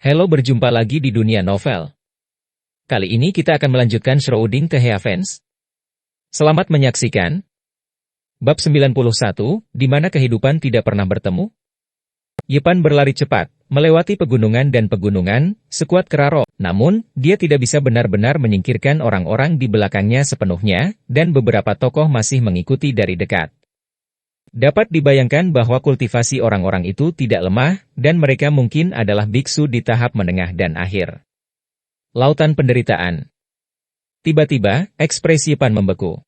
Halo, berjumpa lagi di dunia novel. Kali ini kita akan melanjutkan Shrouding the Heavens. Selamat menyaksikan. Bab 91, di mana kehidupan tidak pernah bertemu. Yepan berlari cepat, melewati pegunungan dan pegunungan, sekuat keraro. Namun, dia tidak bisa benar-benar menyingkirkan orang-orang di belakangnya sepenuhnya, dan beberapa tokoh masih mengikuti dari dekat. Dapat dibayangkan bahwa kultivasi orang-orang itu tidak lemah, dan mereka mungkin adalah biksu di tahap menengah dan akhir. Lautan penderitaan. Tiba-tiba, ekspresi Yepan membeku.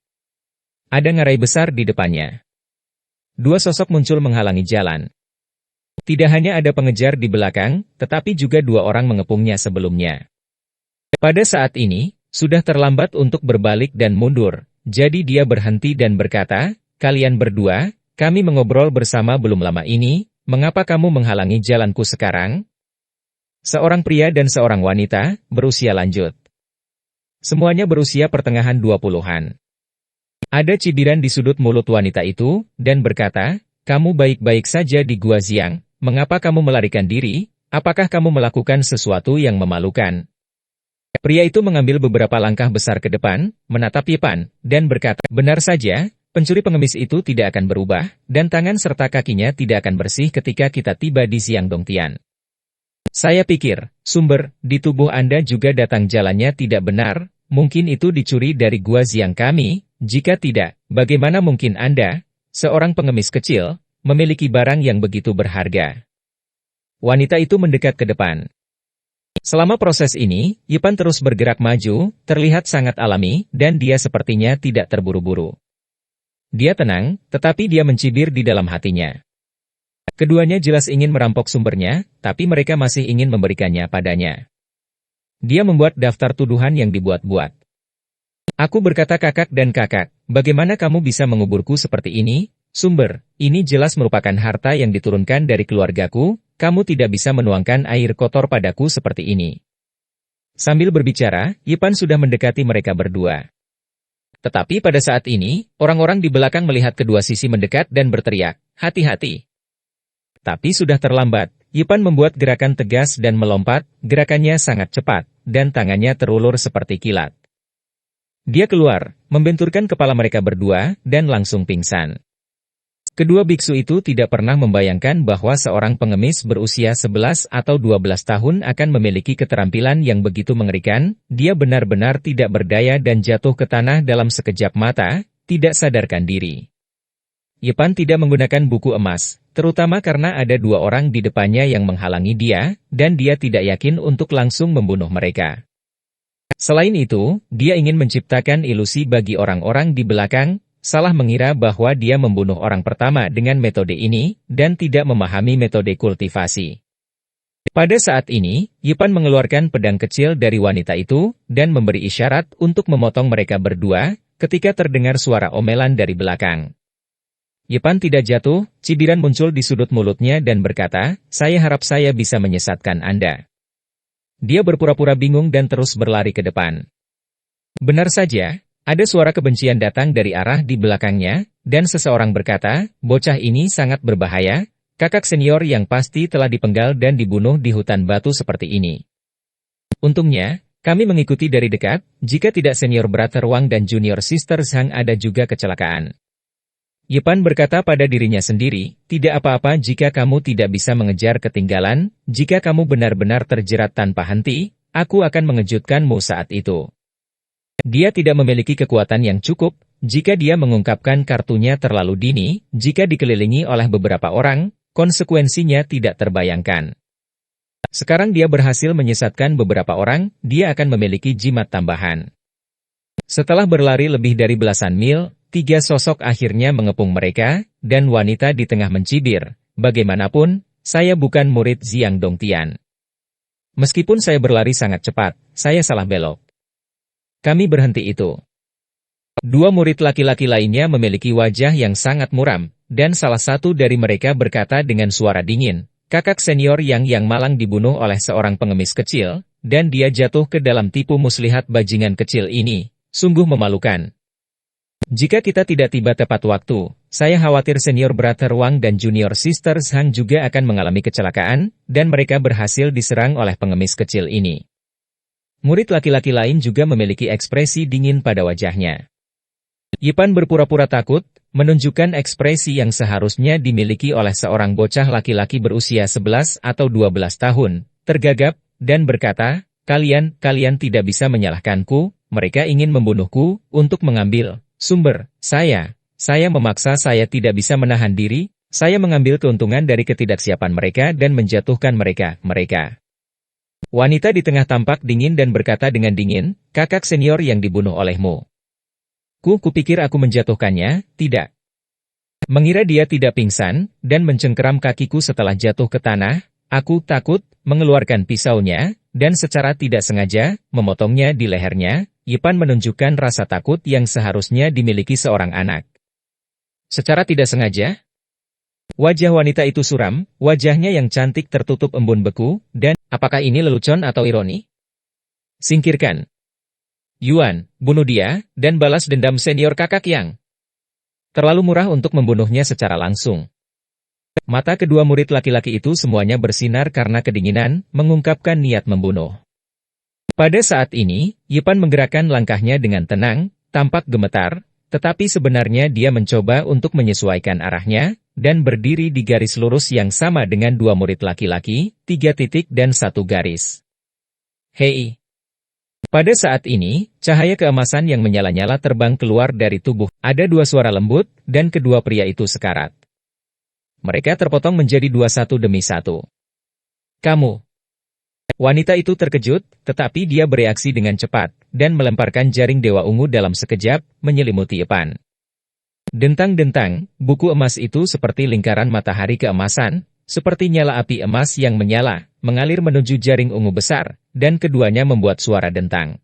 Ada ngarai besar di depannya. Dua sosok muncul menghalangi jalan. Tidak hanya ada pengejar di belakang, tetapi juga dua orang mengepungnya sebelumnya. Pada saat ini, sudah terlambat untuk berbalik dan mundur, jadi dia berhenti dan berkata, "Kalian berdua, kami mengobrol bersama belum lama ini, mengapa kamu menghalangi jalanku sekarang?" Seorang pria dan seorang wanita, berusia lanjut. Semuanya berusia pertengahan 20-an. Ada cibiran di sudut mulut wanita itu, dan berkata, "Kamu baik-baik saja di Gua Xiang, mengapa kamu melarikan diri? Apakah kamu melakukan sesuatu yang memalukan?" Pria itu mengambil beberapa langkah besar ke depan, menatap Yepan, dan berkata, "Benar saja. Pencuri pengemis itu tidak akan berubah, dan tangan serta kakinya tidak akan bersih ketika kita tiba di Xiangdongtian. Saya pikir, sumber di tubuh Anda juga datang jalannya tidak benar, mungkin itu dicuri dari Gua Xiang kami, jika tidak, bagaimana mungkin Anda, seorang pengemis kecil, memiliki barang yang begitu berharga?" Wanita itu mendekat ke depan. Selama proses ini, Yepan terus bergerak maju, terlihat sangat alami, dan dia sepertinya tidak terburu-buru. Dia tenang, tetapi dia mencibir di dalam hatinya. Keduanya jelas ingin merampok sumbernya, tapi mereka masih ingin memberikannya padanya. Dia membuat daftar tuduhan yang dibuat-buat. "Aku berkata kakak dan kakak, bagaimana kamu bisa menguburku seperti ini? Sumber, ini jelas merupakan harta yang diturunkan dari keluargaku, kamu tidak bisa menuangkan air kotor padaku seperti ini." Sambil berbicara, Yepan sudah mendekati mereka berdua. Tetapi pada saat ini, orang-orang di belakang melihat kedua sisi mendekat dan berteriak, "Hati-hati!" Tapi sudah terlambat, Yepan membuat gerakan tegas dan melompat, gerakannya sangat cepat, dan tangannya terulur seperti kilat. Dia keluar, membenturkan kepala mereka berdua, dan langsung pingsan. Kedua biksu itu tidak pernah membayangkan bahwa seorang pengemis berusia 11 atau 12 tahun akan memiliki keterampilan yang begitu mengerikan. Dia benar-benar tidak berdaya dan jatuh ke tanah dalam sekejap mata, tidak sadarkan diri. Yepan tidak menggunakan buku emas, terutama karena ada dua orang di depannya yang menghalangi dia, dan dia tidak yakin untuk langsung membunuh mereka. Selain itu, dia ingin menciptakan ilusi bagi orang-orang di belakang, salah mengira bahwa dia membunuh orang pertama dengan metode ini, dan tidak memahami metode kultivasi. Pada saat ini, Yepan mengeluarkan pedang kecil dari wanita itu, dan memberi isyarat untuk memotong mereka berdua, ketika terdengar suara omelan dari belakang. Yepan tidak jatuh, cibiran muncul di sudut mulutnya dan berkata, "Saya harap saya bisa menyesatkan Anda." Dia berpura-pura bingung dan terus berlari ke depan. Benar saja, ada suara kebencian datang dari arah di belakangnya, dan seseorang berkata, "Bocah ini sangat berbahaya, kakak senior yang pasti telah dipenggal dan dibunuh di hutan batu seperti ini. Untungnya, kami mengikuti dari dekat, jika tidak senior brother Wang dan junior sister Zhang ada juga kecelakaan." Yepan berkata pada dirinya sendiri, "Tidak apa-apa jika kamu tidak bisa mengejar ketinggalan, jika kamu benar-benar terjerat tanpa henti, aku akan mengejutkanmu saat itu." Dia tidak memiliki kekuatan yang cukup, jika dia mengungkapkan kartunya terlalu dini, jika dikelilingi oleh beberapa orang, konsekuensinya tidak terbayangkan. Sekarang dia berhasil menyesatkan beberapa orang, dia akan memiliki jimat tambahan. Setelah berlari lebih dari belasan mil, tiga sosok akhirnya mengepung mereka, dan wanita di tengah mencibir, "Bagaimanapun, saya bukan murid Xiangdongtian. Meskipun saya berlari sangat cepat, saya salah belok. Kami berhenti itu." Dua murid laki-laki lainnya memiliki wajah yang sangat muram, dan salah satu dari mereka berkata dengan suara dingin, "Kakak senior yang malang dibunuh oleh seorang pengemis kecil, dan dia jatuh ke dalam tipu muslihat bajingan kecil ini, sungguh memalukan." Jika kita tidak tiba tepat waktu, saya khawatir senior brother Wang dan junior sister Zhang juga akan mengalami kecelakaan, dan mereka berhasil diserang oleh pengemis kecil ini. Murid laki-laki lain juga memiliki ekspresi dingin pada wajahnya. Yipan berpura-pura takut, menunjukkan ekspresi yang seharusnya dimiliki oleh seorang bocah laki-laki berusia 11 atau 12 tahun, tergagap, dan berkata, kalian tidak bisa menyalahkanku, mereka ingin membunuhku, untuk mengambil sumber, saya memaksa, saya tidak bisa menahan diri, saya mengambil keuntungan dari ketidaksiapan mereka dan menjatuhkan mereka. Wanita di tengah tampak dingin dan berkata dengan dingin, kakak senior yang dibunuh olehmu. Kupikir aku menjatuhkannya, tidak. Mengira dia tidak pingsan, dan mencengkeram kakiku setelah jatuh ke tanah, aku takut, mengeluarkan pisaunya, dan secara tidak sengaja, memotongnya di lehernya. Yipan menunjukkan rasa takut yang seharusnya dimiliki seorang anak. Secara tidak sengaja, wajah wanita itu suram, wajahnya yang cantik tertutup embun beku, dan, apakah ini lelucon atau ironi? Singkirkan. Yuan, bunuh dia, dan balas dendam senior kakak yang terlalu murah untuk membunuhnya secara langsung. Mata kedua murid laki-laki itu semuanya bersinar karena kedinginan, mengungkapkan niat membunuh. Pada saat ini, Yipan menggerakkan langkahnya dengan tenang, tampak gemetar, tetapi sebenarnya dia mencoba untuk menyesuaikan arahnya, dan berdiri di garis lurus yang sama dengan dua murid laki-laki, 3 titik dan 1 garis. Hei! Pada saat ini, cahaya keemasan yang menyala-nyala terbang keluar dari tubuh. Ada 2 suara lembut, dan kedua pria itu sekarat. Mereka terpotong menjadi 2 satu demi satu. Kamu! Wanita itu terkejut, tetapi dia bereaksi dengan cepat, dan melemparkan jaring Dewa Ungu dalam sekejap, menyelimuti Yipan. Dentang-dentang, buku emas itu seperti lingkaran matahari keemasan, seperti nyala api emas yang menyala, mengalir menuju jaring ungu besar, dan keduanya membuat suara dentang.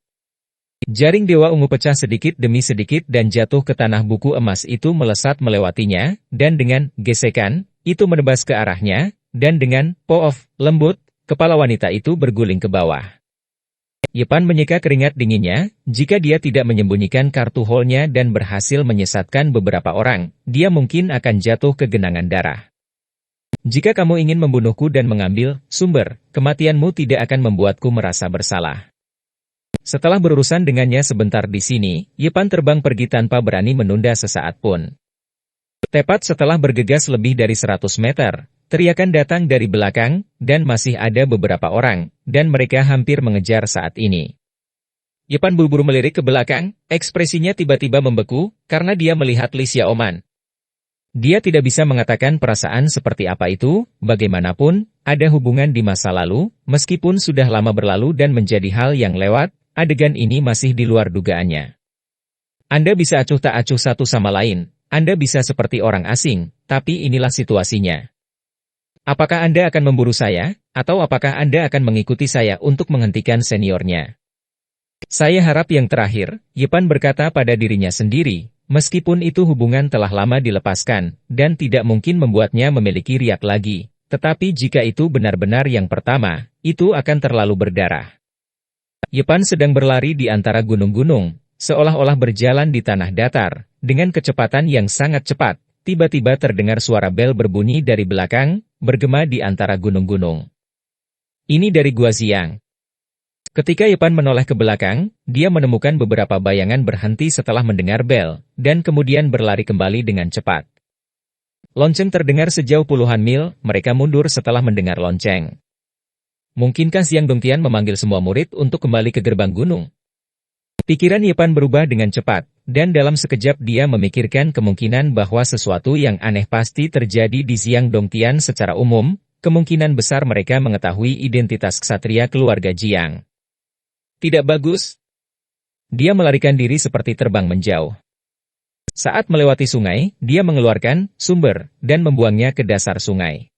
Jaring Dewa Ungu pecah sedikit demi sedikit dan jatuh ke tanah, buku emas itu melesat melewatinya, dan dengan gesekan, itu menebas ke arahnya, dan dengan poof lembut, kepala wanita itu berguling ke bawah. Yipan menyeka keringat dinginnya, jika dia tidak menyembunyikan kartu holnya dan berhasil menyesatkan beberapa orang, dia mungkin akan jatuh ke genangan darah. Jika kamu ingin membunuhku dan mengambil sumber, kematianmu tidak akan membuatku merasa bersalah. Setelah berurusan dengannya sebentar di sini, Yipan terbang pergi tanpa berani menunda sesaat pun. Tepat setelah bergegas lebih dari 100 meter, teriakan datang dari belakang, dan masih ada beberapa orang, dan mereka hampir mengejar saat ini. Yipan buru-buru melirik ke belakang, ekspresinya tiba-tiba membeku, karena dia melihat Li Xiaoman. Dia tidak bisa mengatakan perasaan seperti apa itu, bagaimanapun, ada hubungan di masa lalu, meskipun sudah lama berlalu dan menjadi hal yang lewat, adegan ini masih di luar dugaannya. Anda bisa acuh tak acuh satu sama lain, Anda bisa seperti orang asing, tapi inilah situasinya. Apakah Anda akan memburu saya, atau apakah Anda akan mengikuti saya untuk menghentikan seniornya? Saya harap yang terakhir, Yipan berkata pada dirinya sendiri, meskipun itu hubungan telah lama dilepaskan, dan tidak mungkin membuatnya memiliki riak lagi, tetapi jika itu benar-benar yang pertama, itu akan terlalu berdarah. Yipan sedang berlari di antara gunung-gunung, seolah-olah berjalan di tanah datar, dengan kecepatan yang sangat cepat. Tiba-tiba terdengar suara bel berbunyi dari belakang, bergema di antara gunung-gunung. Ini dari Gua Xiang. Ketika Yipan menoleh ke belakang, dia menemukan beberapa bayangan berhenti setelah mendengar bel, dan kemudian berlari kembali dengan cepat. Lonceng terdengar sejauh puluhan mil, mereka mundur setelah mendengar lonceng. Mungkinkah Xiang Dongtian memanggil semua murid untuk kembali ke gerbang gunung? Pikiran Yipan berubah dengan cepat, dan dalam sekejap dia memikirkan kemungkinan bahwa sesuatu yang aneh pasti terjadi di Xiang Dongtian secara umum, kemungkinan besar mereka mengetahui identitas ksatria keluarga Jiang. Tidak bagus. Dia melarikan diri seperti terbang menjauh. Saat melewati sungai, dia mengeluarkan sumber, dan membuangnya ke dasar sungai.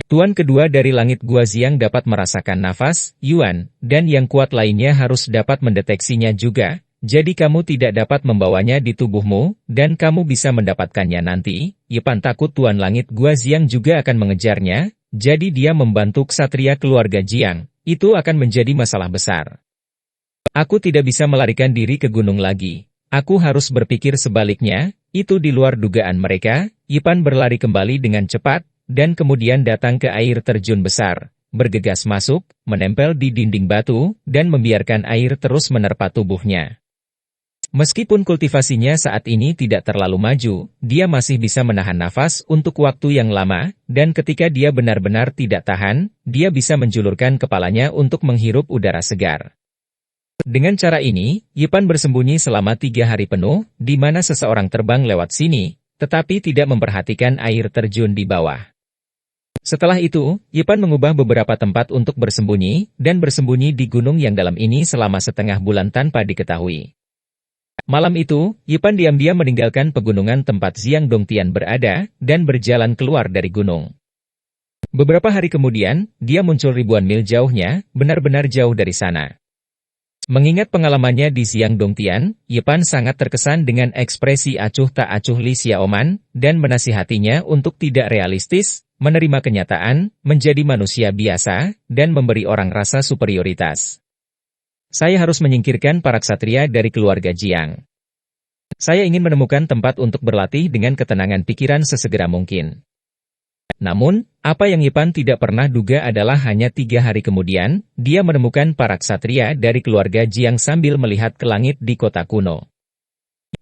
Tuan kedua dari langit Gua Xiang dapat merasakan nafas, Yuan, dan yang kuat lainnya harus dapat mendeteksinya juga, jadi kamu tidak dapat membawanya di tubuhmu, dan kamu bisa mendapatkannya nanti. Yipan takut Tuan Langit Gua Xiang juga akan mengejarnya, jadi dia membantu ksatria keluarga Jiang, itu akan menjadi masalah besar. Aku tidak bisa melarikan diri ke gunung lagi. Aku harus berpikir sebaliknya, itu di luar dugaan mereka. Yipan berlari kembali dengan cepat, dan kemudian datang ke air terjun besar, bergegas masuk, menempel di dinding batu, dan membiarkan air terus menerpa tubuhnya. Meskipun kultivasinya saat ini tidak terlalu maju, dia masih bisa menahan nafas untuk waktu yang lama, dan ketika dia benar-benar tidak tahan, dia bisa menjulurkan kepalanya untuk menghirup udara segar. Dengan cara ini, Yipan bersembunyi selama 3 hari penuh, di mana seseorang terbang lewat sini, tetapi tidak memperhatikan air terjun di bawah. Setelah itu, Yipan mengubah beberapa tempat untuk bersembunyi, dan bersembunyi di gunung yang dalam ini selama setengah bulan tanpa diketahui. Malam itu, Yipan diam-diam meninggalkan pegunungan tempat Xiang Dongtian berada, dan berjalan keluar dari gunung. Beberapa hari kemudian, dia muncul ribuan mil jauhnya, benar-benar jauh dari sana. Mengingat pengalamannya di Xiang Dongtian, Yipan sangat terkesan dengan ekspresi acuh tak acuh Li Xiaoman, dan menasihatinya untuk tidak realistis, menerima kenyataan, menjadi manusia biasa, dan memberi orang rasa superioritas. Saya harus menyingkirkan para ksatria dari keluarga Jiang. Saya ingin menemukan tempat untuk berlatih dengan ketenangan pikiran sesegera mungkin. Namun, apa yang Yipan tidak pernah duga adalah hanya 3 hari kemudian, dia menemukan para ksatria dari keluarga Jiang sambil melihat ke langit di kota kuno.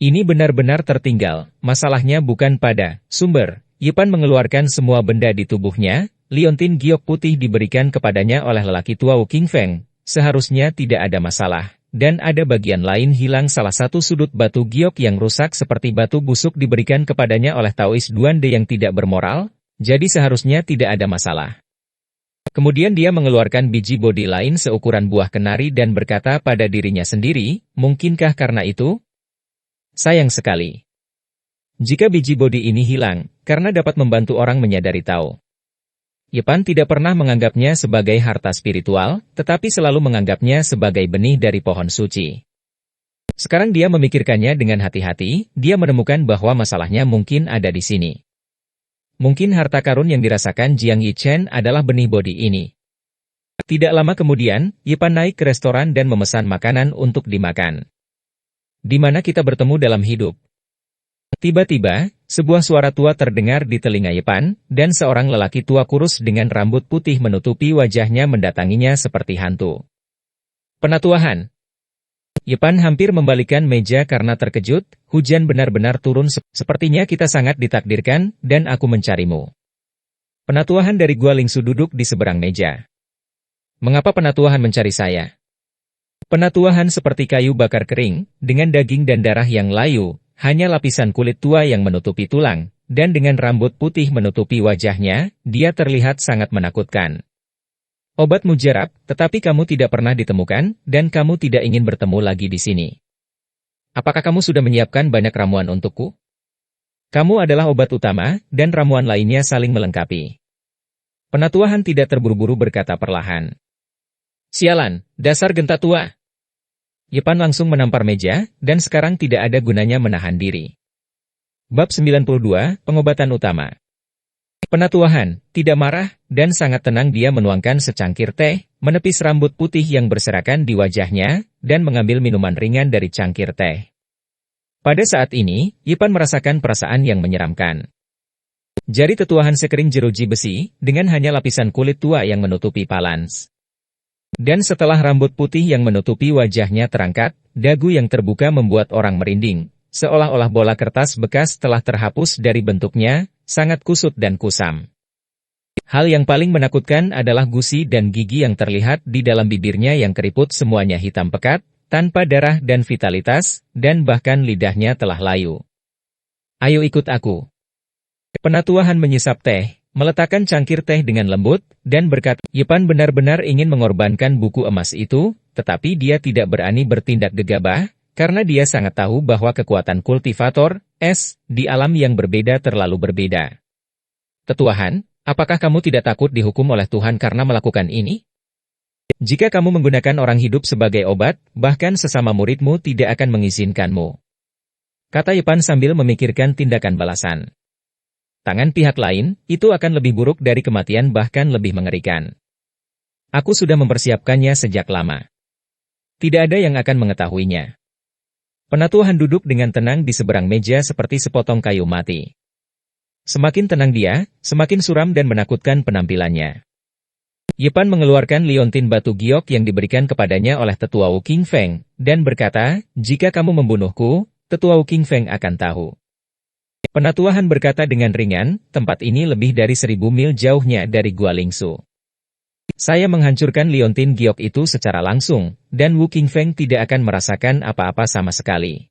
Ini benar-benar tertinggal, masalahnya bukan pada sumber. Yipan mengeluarkan semua benda di tubuhnya, liontin giok putih diberikan kepadanya oleh lelaki tua Wu Qingfeng. Seharusnya tidak ada masalah, dan ada bagian lain hilang salah satu sudut batu giok yang rusak seperti batu busuk diberikan kepadanya oleh Taois Duande yang tidak bermoral, jadi seharusnya tidak ada masalah. Kemudian dia mengeluarkan biji bodi lain seukuran buah kenari dan berkata pada dirinya sendiri, mungkinkah karena itu? Sayang sekali. Jika biji bodi ini hilang, karena dapat membantu orang menyadari Tao. Yipan tidak pernah menganggapnya sebagai harta spiritual, tetapi selalu menganggapnya sebagai benih dari pohon suci. Sekarang dia memikirkannya dengan hati-hati, dia menemukan bahwa masalahnya mungkin ada di sini. Mungkin harta karun yang dirasakan Jiang Yichen adalah benih bodi ini. Tidak lama kemudian, Yipan naik ke restoran dan memesan makanan untuk dimakan. Di mana kita bertemu dalam hidup? Tiba-tiba, sebuah suara tua terdengar di telinga Yipan, dan seorang lelaki tua kurus dengan rambut putih menutupi wajahnya mendatanginya seperti hantu. Penatuahan. Yipan hampir membalikkan meja karena terkejut, hujan benar-benar turun sepertinya kita sangat ditakdirkan, dan aku mencarimu. Penatuahan dari Gua Lingsu duduk di seberang meja. Mengapa penatuahan mencari saya? Penatuahan seperti kayu bakar kering, dengan daging dan darah yang layu, hanya lapisan kulit tua yang menutupi tulang, dan dengan rambut putih menutupi wajahnya, dia terlihat sangat menakutkan. Obat mujarab, tetapi kamu tidak pernah ditemukan, dan kamu tidak ingin bertemu lagi di sini. Apakah kamu sudah menyiapkan banyak ramuan untukku? Kamu adalah obat utama, dan ramuan lainnya saling melengkapi. Penatuahan tidak terburu-buru berkata perlahan. Sialan, dasar genta tua! Yipan langsung menampar meja, dan sekarang tidak ada gunanya menahan diri. Bab 92, Pengobatan Utama. Penatuahan, tidak marah, dan sangat tenang dia menuangkan secangkir teh, menepis rambut putih yang berserakan di wajahnya, dan mengambil minuman ringan dari cangkir teh. Pada saat ini, Yipan merasakan perasaan yang menyeramkan. Jari tetuahan sekering jeruji besi, dengan hanya lapisan kulit tua yang menutupi palans. Dan setelah rambut putih yang menutupi wajahnya terangkat, dagu yang terbuka membuat orang merinding, seolah-olah bola kertas bekas telah terhapus dari bentuknya, sangat kusut dan kusam. Hal yang paling menakutkan adalah gusi dan gigi yang terlihat di dalam bibirnya yang keriput semuanya hitam pekat, tanpa darah dan vitalitas, dan bahkan lidahnya telah layu. Ayo ikut aku. Penatuahan menyesap teh, meletakkan cangkir teh dengan lembut, dan berkata, Yipan benar-benar ingin mengorbankan buku emas itu, tetapi dia tidak berani bertindak gegabah, karena dia sangat tahu bahwa kekuatan kultivator, di alam yang berbeda terlalu berbeda. Tetuahan, apakah kamu tidak takut dihukum oleh Tuhan karena melakukan ini? Jika kamu menggunakan orang hidup sebagai obat, bahkan sesama muridmu tidak akan mengizinkanmu. Kata Yipan sambil memikirkan tindakan balasan. Tangan pihak lain, itu akan lebih buruk dari kematian bahkan lebih mengerikan. Aku sudah mempersiapkannya sejak lama. Tidak ada yang akan mengetahuinya. Penatuhan duduk dengan tenang di seberang meja seperti sepotong kayu mati. Semakin tenang dia, semakin suram dan menakutkan penampilannya. Yepan mengeluarkan liontin batu giok yang diberikan kepadanya oleh Tetua Wu King Feng, dan berkata, "Jika kamu membunuhku, Tetua Wu King Feng akan tahu." Penatuhan berkata dengan ringan, "Tempat ini lebih dari 1000 mil jauhnya dari Gua Lingsu. Saya menghancurkan liontin giok itu secara langsung, dan Wu King Feng tidak akan merasakan apa-apa sama sekali."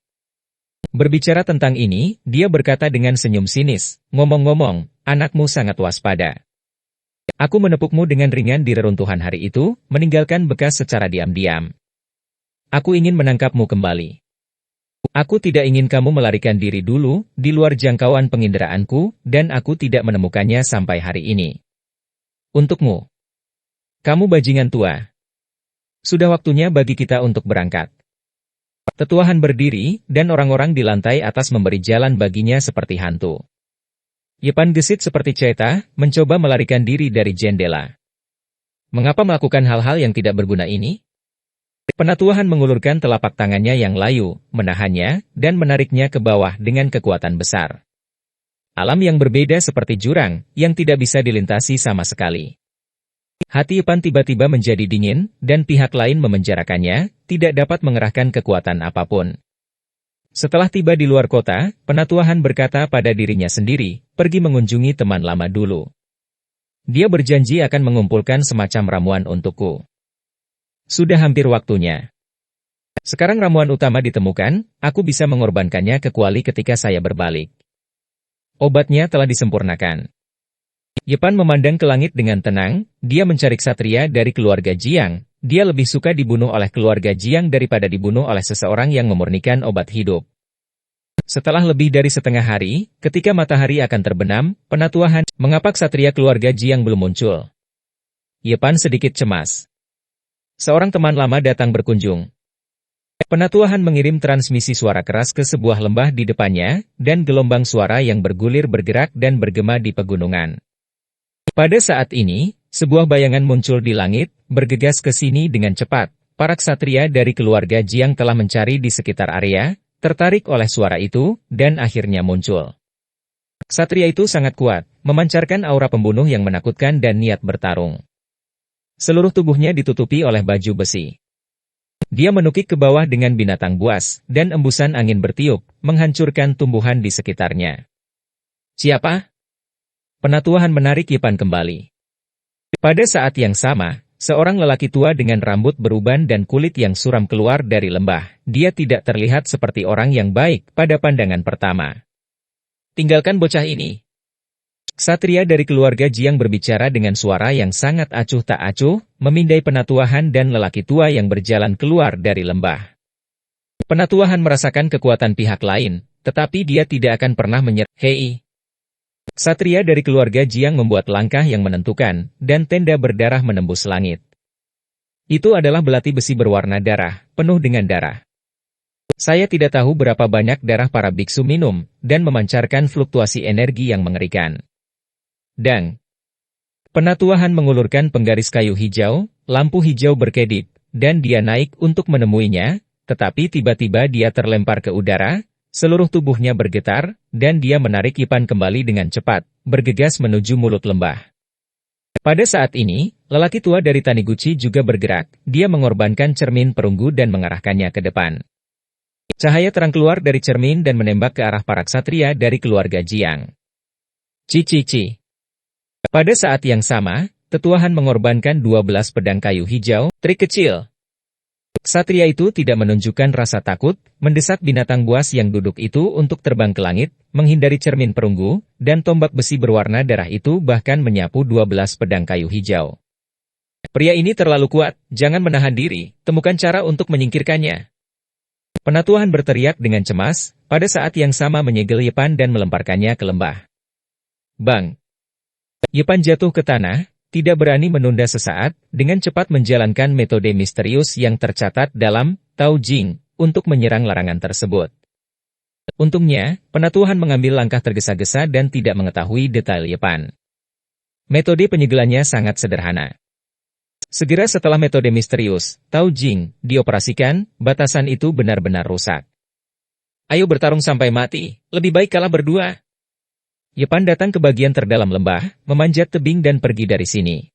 Berbicara tentang ini, dia berkata dengan senyum sinis, "Ngomong-ngomong, anakmu sangat waspada. Aku menepukmu dengan ringan di reruntuhan hari itu, meninggalkan bekas secara diam-diam. Aku ingin menangkapmu kembali. Aku tidak ingin kamu melarikan diri dulu, di luar jangkauan penginderaanku, dan aku tidak menemukannya sampai hari ini. Untukmu. Kamu bajingan tua. Sudah waktunya bagi kita untuk berangkat." Tetuahan berdiri, dan orang-orang di lantai atas memberi jalan baginya seperti hantu. Yepan gesit seperti cerita, mencoba melarikan diri dari jendela. Mengapa melakukan hal-hal yang tidak berguna ini? Penatuhan mengulurkan telapak tangannya yang layu, menahannya, dan menariknya ke bawah dengan kekuatan besar. Alam yang berbeda seperti jurang, yang tidak bisa dilintasi sama sekali. Hati Yepan tiba-tiba menjadi dingin, dan pihak lain memenjarakannya, tidak dapat mengerahkan kekuatan apapun. Setelah tiba di luar kota, Penatuhan berkata pada dirinya sendiri, pergi mengunjungi teman lama dulu. Dia berjanji akan mengumpulkan semacam ramuan untukku. Sudah hampir waktunya. Sekarang ramuan utama ditemukan, aku bisa mengorbankannya kecuali ketika saya berbalik. Obatnya telah disempurnakan. Yepan memandang ke langit dengan tenang, dia mencari ksatria dari keluarga Jiang. Dia lebih suka dibunuh oleh keluarga Jiang daripada dibunuh oleh seseorang yang memurnikan obat hidup. Setelah lebih dari setengah hari, ketika matahari akan terbenam, Penatuhan, mengapa ksatria keluarga Jiang belum muncul? Yepan sedikit cemas. Seorang teman lama datang berkunjung. Penatuhan mengirim transmisi suara keras ke sebuah lembah di depannya, dan gelombang suara yang bergulir bergerak dan bergema di pegunungan. Pada saat ini, sebuah bayangan muncul di langit, bergegas ke sini dengan cepat. Para ksatria dari keluarga Jiang telah mencari di sekitar area, tertarik oleh suara itu, dan akhirnya muncul. Ksatria itu sangat kuat, memancarkan aura pembunuh yang menakutkan dan niat bertarung. Seluruh tubuhnya ditutupi oleh baju besi. Dia menukik ke bawah dengan binatang buas, dan embusan angin bertiup, menghancurkan tumbuhan di sekitarnya. Siapa? Penatuhan menarik Yepan kembali. Pada saat yang sama, seorang lelaki tua dengan rambut beruban dan kulit yang suram keluar dari lembah. Dia tidak terlihat seperti orang yang baik pada pandangan pertama. Tinggalkan bocah ini. Ksatria dari keluarga Jiang berbicara dengan suara yang sangat acuh tak acuh, memindai Penatuhan dan lelaki tua yang berjalan keluar dari lembah. Penatuhan merasakan kekuatan pihak lain, tetapi dia tidak akan pernah menyerah. Hei! Ksatria dari keluarga Jiang membuat langkah yang menentukan, dan tenda berdarah menembus langit. Itu adalah belati besi berwarna darah, penuh dengan darah. Saya tidak tahu berapa banyak darah para biksu minum, dan memancarkan fluktuasi energi yang mengerikan. Dang! Penatuhan mengulurkan penggaris kayu hijau, lampu hijau berkedip, dan dia naik untuk menemuinya, tetapi tiba-tiba dia terlempar ke udara. Seluruh tubuhnya bergetar, dan dia menarik Yepan kembali dengan cepat, bergegas menuju mulut lembah. Pada saat ini, lelaki tua dari Taniguchi juga bergerak, dia mengorbankan cermin perunggu dan mengarahkannya ke depan. Cahaya terang keluar dari cermin dan menembak ke arah para ksatria dari keluarga Jiang. Cici. Pada saat yang sama, Tetuahan mengorbankan 12 pedang kayu hijau, trik kecil. Ksatria itu tidak menunjukkan rasa takut, mendesak binatang buas yang duduk itu untuk terbang ke langit, menghindari cermin perunggu, dan tombak besi berwarna darah itu bahkan menyapu 12 pedang kayu hijau. Pria ini terlalu kuat, jangan menahan diri, temukan cara untuk menyingkirkannya. Penatuhan berteriak dengan cemas, pada saat yang sama menyegel Yepan dan melemparkannya ke lembah. Bang! Yepan jatuh ke tanah, tidak berani menunda sesaat, dengan cepat menjalankan metode misterius yang tercatat dalam Tao Jing untuk menyerang larangan tersebut. Untungnya, Penatuhan mengambil langkah tergesa-gesa dan tidak mengetahui detail Yepan. Metode penyegelannya sangat sederhana. Segera setelah metode misterius, Tao Jing, dioperasikan, batasan itu benar-benar rusak. Ayo bertarung sampai mati, lebih baik kalah berdua. Yepan datang ke bagian terdalam lembah, memanjat tebing dan pergi dari sini.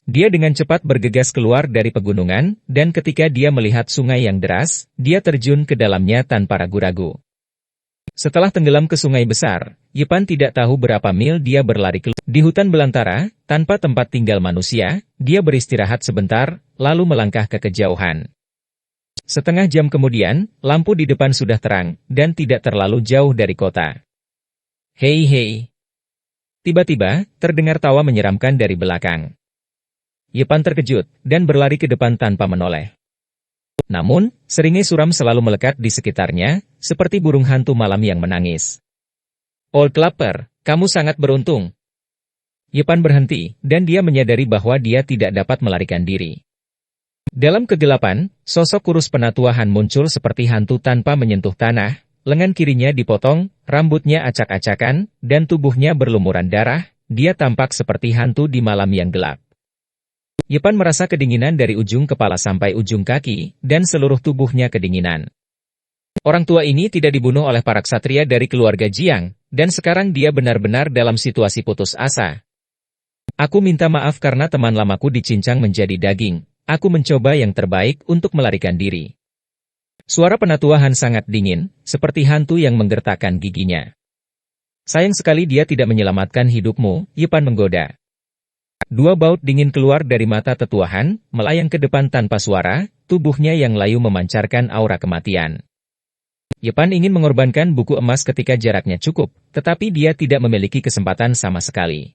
Dia dengan cepat bergegas keluar dari pegunungan, dan ketika dia melihat sungai yang deras, dia terjun ke dalamnya tanpa ragu-ragu. Setelah tenggelam ke sungai besar, Yepan tidak tahu berapa mil dia berlari keluar. Di hutan belantara, tanpa tempat tinggal manusia, dia beristirahat sebentar, lalu melangkah ke kejauhan. Setengah jam kemudian, lampu di depan sudah terang, dan tidak terlalu jauh dari kota. Hei hei. Tiba-tiba, terdengar tawa menyeramkan dari belakang. Yepan terkejut, dan berlari ke depan tanpa menoleh. Namun, seringai suram selalu melekat di sekitarnya, seperti burung hantu malam yang menangis. Old Clapper, kamu sangat beruntung. Yepan berhenti, dan dia menyadari bahwa dia tidak dapat melarikan diri. Dalam kegelapan, sosok kurus penatua Han muncul seperti hantu tanpa menyentuh tanah, lengan kirinya dipotong, rambutnya acak-acakan, dan tubuhnya berlumuran darah, dia tampak seperti hantu di malam yang gelap. Yepan merasa kedinginan dari ujung kepala sampai ujung kaki, dan seluruh tubuhnya kedinginan. Orang tua ini tidak dibunuh oleh para ksatria dari keluarga Jiang, dan sekarang dia benar-benar dalam situasi putus asa. Aku minta maaf karena teman lamaku dicincang menjadi daging. Aku mencoba yang terbaik untuk melarikan diri. Suara penatua Han sangat dingin, seperti hantu yang menggertakkan giginya. Sayang sekali dia tidak menyelamatkan hidupmu, Yepan menggoda. Dua baut dingin keluar dari mata tetua Han, melayang ke depan tanpa suara, tubuhnya yang layu memancarkan aura kematian. Yepan ingin mengorbankan buku emas ketika jaraknya cukup, tetapi dia tidak memiliki kesempatan sama sekali.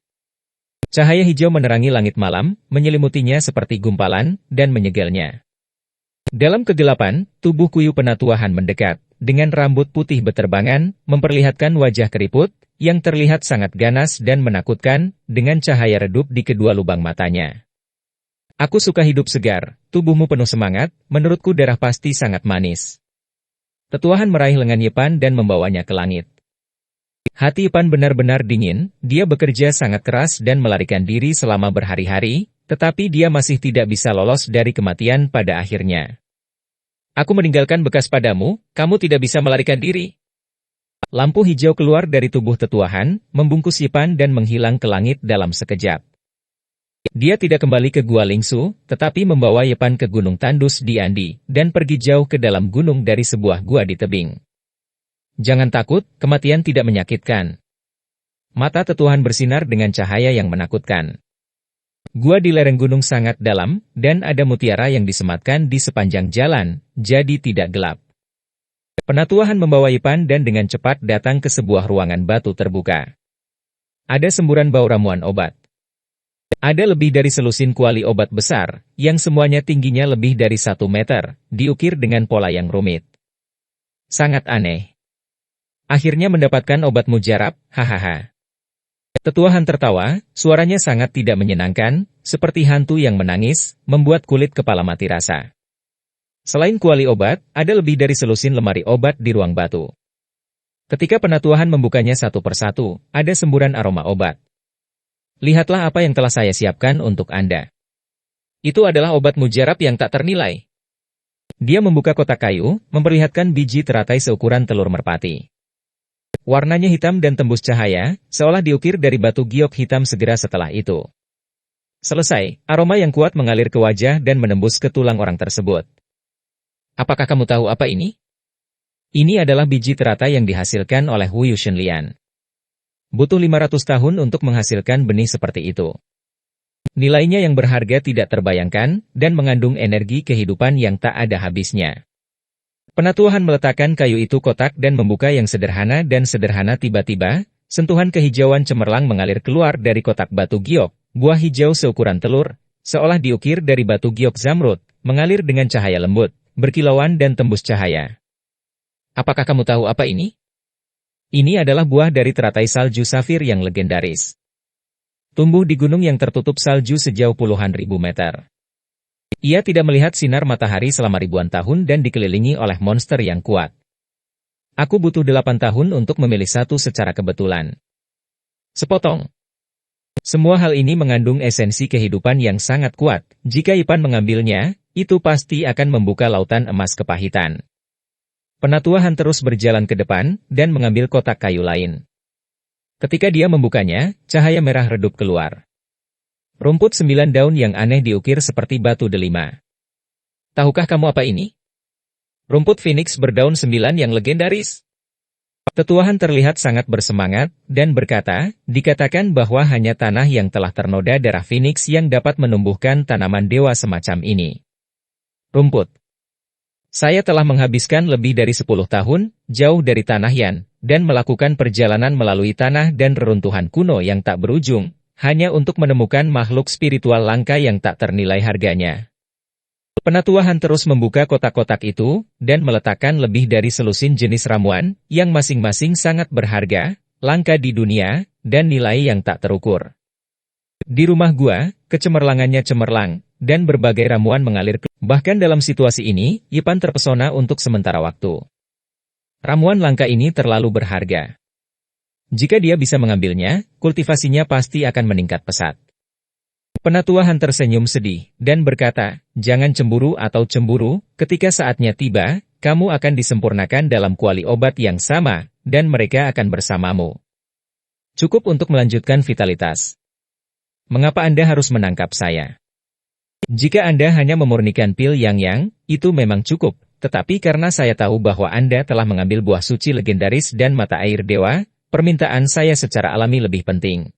Cahaya hijau menerangi langit malam, menyelimutinya seperti gumpalan, dan menyegelnya. Dalam kegelapan, tubuh kuyu penatua Han mendekat, dengan rambut putih beterbangan, memperlihatkan wajah keriput, yang terlihat sangat ganas dan menakutkan, dengan cahaya redup di kedua lubang matanya. Aku suka hidup segar, tubuhmu penuh semangat, menurutku darah pasti sangat manis. Tetua Han meraih lengan Yepan dan membawanya ke langit. Hati Yepan benar-benar dingin, dia bekerja sangat keras dan melarikan diri selama berhari-hari, tetapi dia masih tidak bisa lolos dari kematian pada akhirnya. Aku meninggalkan bekas padamu, kamu tidak bisa melarikan diri. Lampu hijau keluar dari tubuh tetua Han, membungkus Yepan dan menghilang ke langit dalam sekejap. Dia tidak kembali ke Gua Lingsu, tetapi membawa Yepan ke Gunung Tandus di Andi, dan pergi jauh ke dalam gunung dari sebuah gua di tebing. Jangan takut, kematian tidak menyakitkan. Mata tetua Han bersinar dengan cahaya yang menakutkan. Gua di lereng gunung sangat dalam, dan ada mutiara yang disematkan di sepanjang jalan, jadi tidak gelap. Penatua Han membawa Yepan dan dengan cepat datang ke sebuah ruangan batu terbuka. Ada semburan bau ramuan obat. Ada lebih dari selusin kuali obat besar, yang semuanya tingginya lebih dari 1 meter, diukir dengan pola yang rumit. Sangat aneh. Akhirnya mendapatkan obat mujarab, hahaha. Tetua Han tertawa, suaranya sangat tidak menyenangkan, seperti hantu yang menangis, membuat kulit kepala mati rasa. Selain kuali obat, ada lebih dari selusin lemari obat di ruang batu. Ketika penatua Han membukanya satu persatu, ada semburan aroma obat. Lihatlah apa yang telah saya siapkan untuk Anda. Itu adalah obat mujarab yang tak ternilai. Dia membuka kotak kayu, memperlihatkan biji teratai seukuran telur merpati. Warnanya hitam dan tembus cahaya, seolah diukir dari batu giok hitam segera setelah itu. Selesai, aroma yang kuat mengalir ke wajah dan menembus ke tulang orang tersebut. Apakah kamu tahu apa ini? Ini adalah biji teratai yang dihasilkan oleh Wu Yushunlian. Butuh 500 tahun untuk menghasilkan benih seperti itu. Nilainya yang berharga tidak terbayangkan, dan mengandung energi kehidupan yang tak ada habisnya. Penatua Han meletakkan kayu itu kotak dan membuka yang sederhana dan sederhana tiba-tiba, sentuhan kehijauan cemerlang mengalir keluar dari kotak batu giok, buah hijau seukuran telur, seolah diukir dari batu giok zamrud, mengalir dengan cahaya lembut, berkilauan dan tembus cahaya. Apakah kamu tahu apa ini? Ini adalah buah dari teratai salju safir yang legendaris. Tumbuh di gunung yang tertutup salju sejauh puluhan ribu meter. Ia tidak melihat sinar matahari selama ribuan tahun dan dikelilingi oleh monster yang kuat. Aku butuh 8 tahun untuk memilih satu secara kebetulan. Sepotong. Semua hal ini mengandung esensi kehidupan yang sangat kuat. Jika Yepan mengambilnya, itu pasti akan membuka lautan emas kepahitan. Penatuahan terus berjalan ke depan dan mengambil kotak kayu lain. Ketika dia membukanya, cahaya merah redup keluar. Rumput 9 daun yang aneh diukir seperti batu delima. Tahukah kamu apa ini? Rumput Phoenix berdaun 9 yang legendaris. Tetuahan terlihat sangat bersemangat dan berkata, dikatakan bahwa hanya tanah yang telah ternoda darah Phoenix yang dapat menumbuhkan tanaman dewa semacam ini. Rumput. Saya telah menghabiskan lebih dari 10 tahun, jauh dari tanah Yan, dan melakukan perjalanan melalui tanah dan reruntuhan kuno yang tak berujung, hanya untuk menemukan makhluk spiritual langka yang tak ternilai harganya. Penatuahan terus membuka kotak-kotak itu, dan meletakkan lebih dari selusin jenis ramuan, yang masing-masing sangat berharga, langka di dunia, dan nilai yang tak terukur. Di rumah gua, kecemerlangannya cemerlang, dan berbagai ramuan mengalir ke... Bahkan dalam situasi ini, Yipan terpesona untuk sementara waktu. Ramuan langka ini terlalu berharga. Jika dia bisa mengambilnya, kultivasinya pasti akan meningkat pesat. Penatuahan tersenyum sedih, dan berkata, jangan cemburu atau cemburu, ketika saatnya tiba, kamu akan disempurnakan dalam kuali obat yang sama, dan mereka akan bersamamu. Cukup untuk melanjutkan vitalitas. Mengapa Anda harus menangkap saya? Jika Anda hanya memurnikan pil yang, itu memang cukup, tetapi karena saya tahu bahwa Anda telah mengambil buah suci legendaris dan mata air dewa, permintaan saya secara alami lebih penting.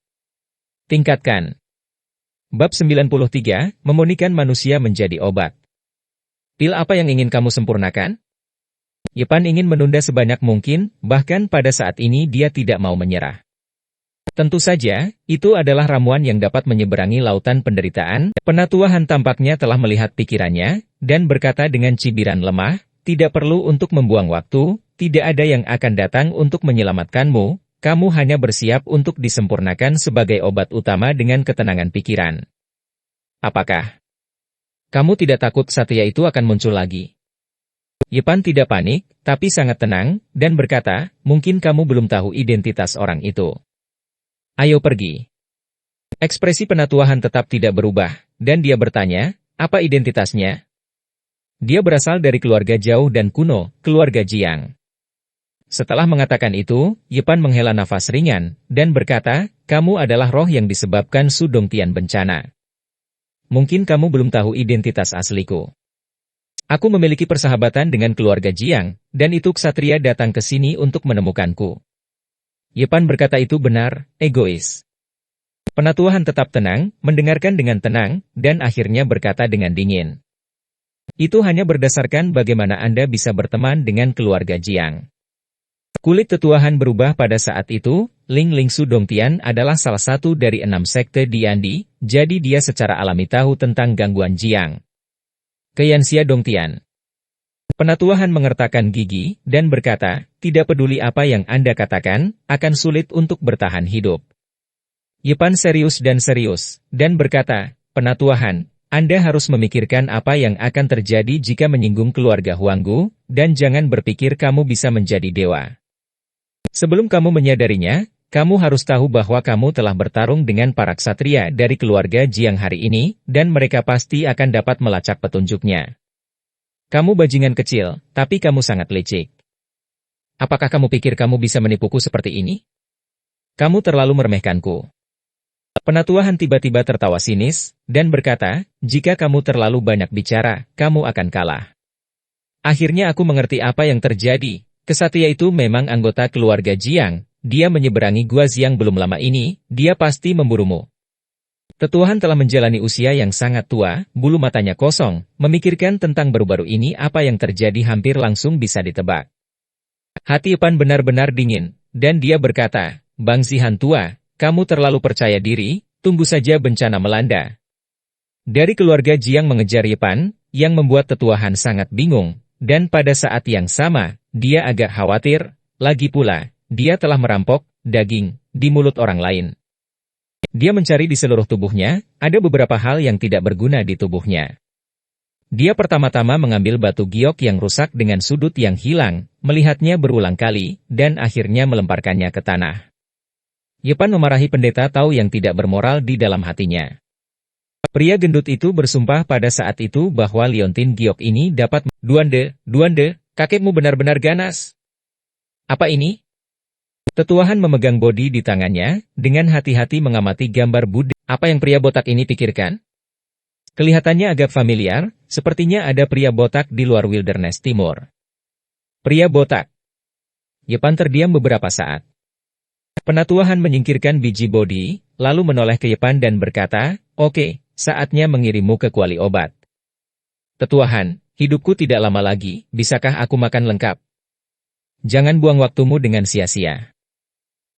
Tingkatkan. Bab 93, memurnikan manusia menjadi obat. Pil apa yang ingin kamu sempurnakan? Yipan ingin menunda sebanyak mungkin, bahkan pada saat ini dia tidak mau menyerah. Tentu saja, itu adalah ramuan yang dapat menyeberangi lautan penderitaan. Penatuahan tampaknya telah melihat pikirannya, dan berkata dengan cibiran lemah, tidak perlu untuk membuang waktu, tidak ada yang akan datang untuk menyelamatkanmu. Kamu hanya bersiap untuk disempurnakan sebagai obat utama dengan ketenangan pikiran. Apakah kamu tidak takut Satria itu akan muncul lagi? Yipan tidak panik, tapi sangat tenang, dan berkata, mungkin kamu belum tahu identitas orang itu. Ayo pergi. Ekspresi penatuahan tetap tidak berubah, dan dia bertanya, apa identitasnya? Dia berasal dari keluarga jauh dan kuno, keluarga Jiang. Setelah mengatakan itu, Yipan menghela nafas ringan, dan berkata, kamu adalah roh yang disebabkan Su Dongtian bencana. Mungkin kamu belum tahu identitas asliku. Aku memiliki persahabatan dengan keluarga Jiang, dan itu ksatria datang ke sini untuk menemukanku. Yipan berkata itu benar, egois. Penatuahan tetap tenang, mendengarkan dengan tenang, dan akhirnya berkata dengan dingin. Itu hanya berdasarkan bagaimana Anda bisa berteman dengan keluarga Jiang. Kulit tetuahan berubah pada saat itu, Ling Ling Su Dongtian adalah salah satu dari 6 sekte di Andi, jadi dia secara alami tahu tentang gangguan Jiang. Keyansia Dongtian. Penatuahan mengertakkan gigi, dan berkata, tidak peduli apa yang Anda katakan, akan sulit untuk bertahan hidup. Yipan serius, dan berkata, penatuahan, Anda harus memikirkan apa yang akan terjadi jika menyinggung keluarga Huanggu, dan jangan berpikir kamu bisa menjadi dewa. Sebelum kamu menyadarinya, kamu harus tahu bahwa kamu telah bertarung dengan para ksatria dari keluarga Jiang hari ini, dan mereka pasti akan dapat melacak petunjuknya. Kamu bajingan kecil, tapi kamu sangat licik. Apakah kamu pikir kamu bisa menipuku seperti ini? Kamu terlalu meremehkanku. Penatuahan tiba-tiba tertawa sinis, dan berkata, jika kamu terlalu banyak bicara, kamu akan kalah. Akhirnya aku mengerti apa yang terjadi. Kesatria itu memang anggota keluarga Jiang, dia menyeberangi Gua Xiang belum lama ini, dia pasti memburumu. Tetuahan telah menjalani usia yang sangat tua, bulu matanya kosong, memikirkan tentang baru-baru ini apa yang terjadi hampir langsung bisa ditebak. Hati Yipan benar-benar dingin, dan dia berkata, Bang Zihan tua, kamu terlalu percaya diri, tunggu saja bencana melanda. Dari keluarga Jiang mengejar Yipan, yang membuat tetuahan sangat bingung, dan pada saat yang sama, dia agak khawatir, lagi pula, dia telah merampok daging di mulut orang lain. Dia mencari di seluruh tubuhnya, ada beberapa hal yang tidak berguna di tubuhnya. Dia pertama-tama mengambil batu giok yang rusak dengan sudut yang hilang, melihatnya berulang kali, dan akhirnya melemparkannya ke tanah. Yipan memarahi pendeta Tao yang tidak bermoral di dalam hatinya. Pria gendut itu bersumpah pada saat itu bahwa liontin giok ini dapat Duande, Kakekmu benar-benar ganas. Apa ini? Tetuahan memegang bodi di tangannya, dengan hati-hati mengamati gambar Buddha. Apa yang pria botak ini pikirkan? Kelihatannya agak familiar, sepertinya ada pria botak di luar Wilderness Timur. Pria botak. Yepan terdiam beberapa saat. Penatuahan menyingkirkan biji bodi, lalu menoleh ke Yepan dan berkata, "Oke, saatnya mengirimmu ke kuali obat." Tetuahan, hidupku tidak lama lagi, bisakah aku makan lengkap? Jangan buang waktumu dengan sia-sia.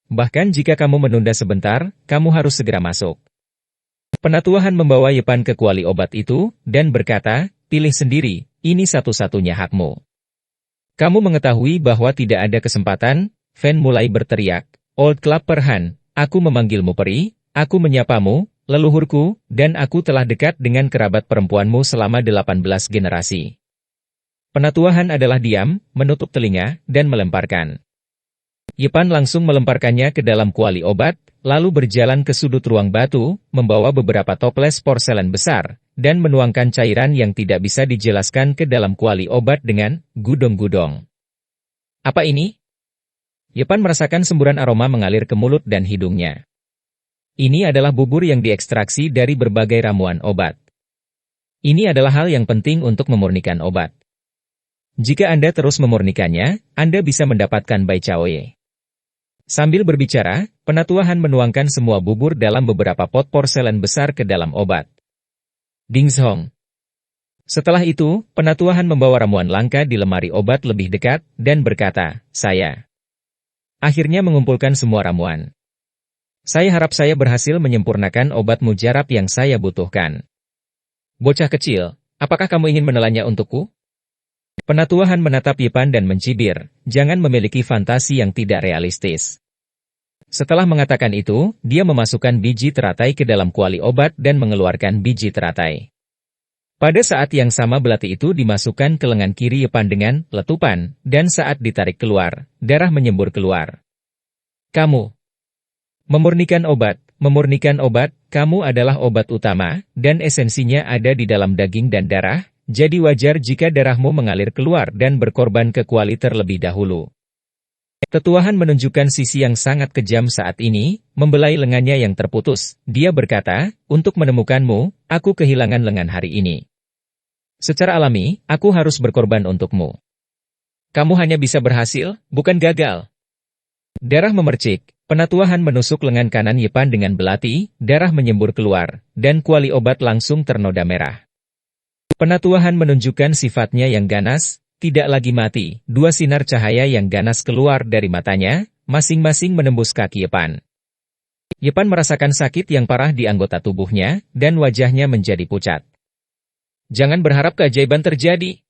Bahkan jika kamu menunda sebentar, kamu harus segera masuk. Penatuahan membawa Yepan ke kuali obat itu, dan berkata, "Pilih sendiri, ini satu-satunya hakmu." Kamu mengetahui bahwa tidak ada kesempatan, Fen mulai berteriak, "Old Club Perhan, aku memanggilmu peri, aku menyapamu, leluhurku, dan aku telah dekat dengan kerabat perempuanmu selama 18 generasi." Penatuahan adalah diam, menutup telinga, dan melemparkan. Yepan langsung melemparkannya ke dalam kuali obat, lalu berjalan ke sudut ruang batu, membawa beberapa toples porselen besar, dan menuangkan cairan yang tidak bisa dijelaskan ke dalam kuali obat dengan gudong-gudong. Apa ini? Yepan merasakan semburan aroma mengalir ke mulut dan hidungnya. Ini adalah bubur yang diekstraksi dari berbagai ramuan obat. Ini adalah hal yang penting untuk memurnikan obat. Jika Anda terus memurnikannya, Anda bisa mendapatkan Bai Caoye. Sambil berbicara, penatuahan menuangkan semua bubur dalam beberapa pot porselen besar ke dalam obat. Ding Zhong. Setelah itu, penatuahan membawa ramuan langka di lemari obat lebih dekat, dan berkata, "Saya akhirnya mengumpulkan semua ramuan. Saya harap saya berhasil menyempurnakan obat mujarab yang saya butuhkan." Bocah kecil, apakah kamu ingin menelannya untukku? Penatuahan menatap Yepan dan mencibir, "Jangan memiliki fantasi yang tidak realistis." Setelah mengatakan itu, dia memasukkan biji teratai ke dalam kuali obat dan mengeluarkan biji teratai. Pada saat yang sama belati itu dimasukkan ke lengan kiri Yepan dengan letupan, dan saat ditarik keluar, darah menyembur keluar. "Kamu memurnikan obat, kamu adalah obat utama, dan esensinya ada di dalam daging dan darah. Jadi wajar jika darahmu mengalir keluar dan berkorban ke kuali terlebih dahulu." Tetuahan menunjukkan sisi yang sangat kejam saat ini, membelai lengannya yang terputus. Dia berkata, "Untuk menemukanmu, aku kehilangan lengan hari ini. Secara alami, aku harus berkorban untukmu. Kamu hanya bisa berhasil, bukan gagal." Darah memercik, penatuahan menusuk lengan kanan Yepan dengan belati, darah menyembur keluar, dan kuali obat langsung ternoda merah. Penatuahan menunjukkan sifatnya yang ganas, tidak lagi mati. Dua sinar cahaya yang ganas keluar dari matanya, masing-masing menembus kaki Yepan. Yepan merasakan sakit yang parah di anggota tubuhnya, dan wajahnya menjadi pucat. "Jangan berharap keajaiban terjadi."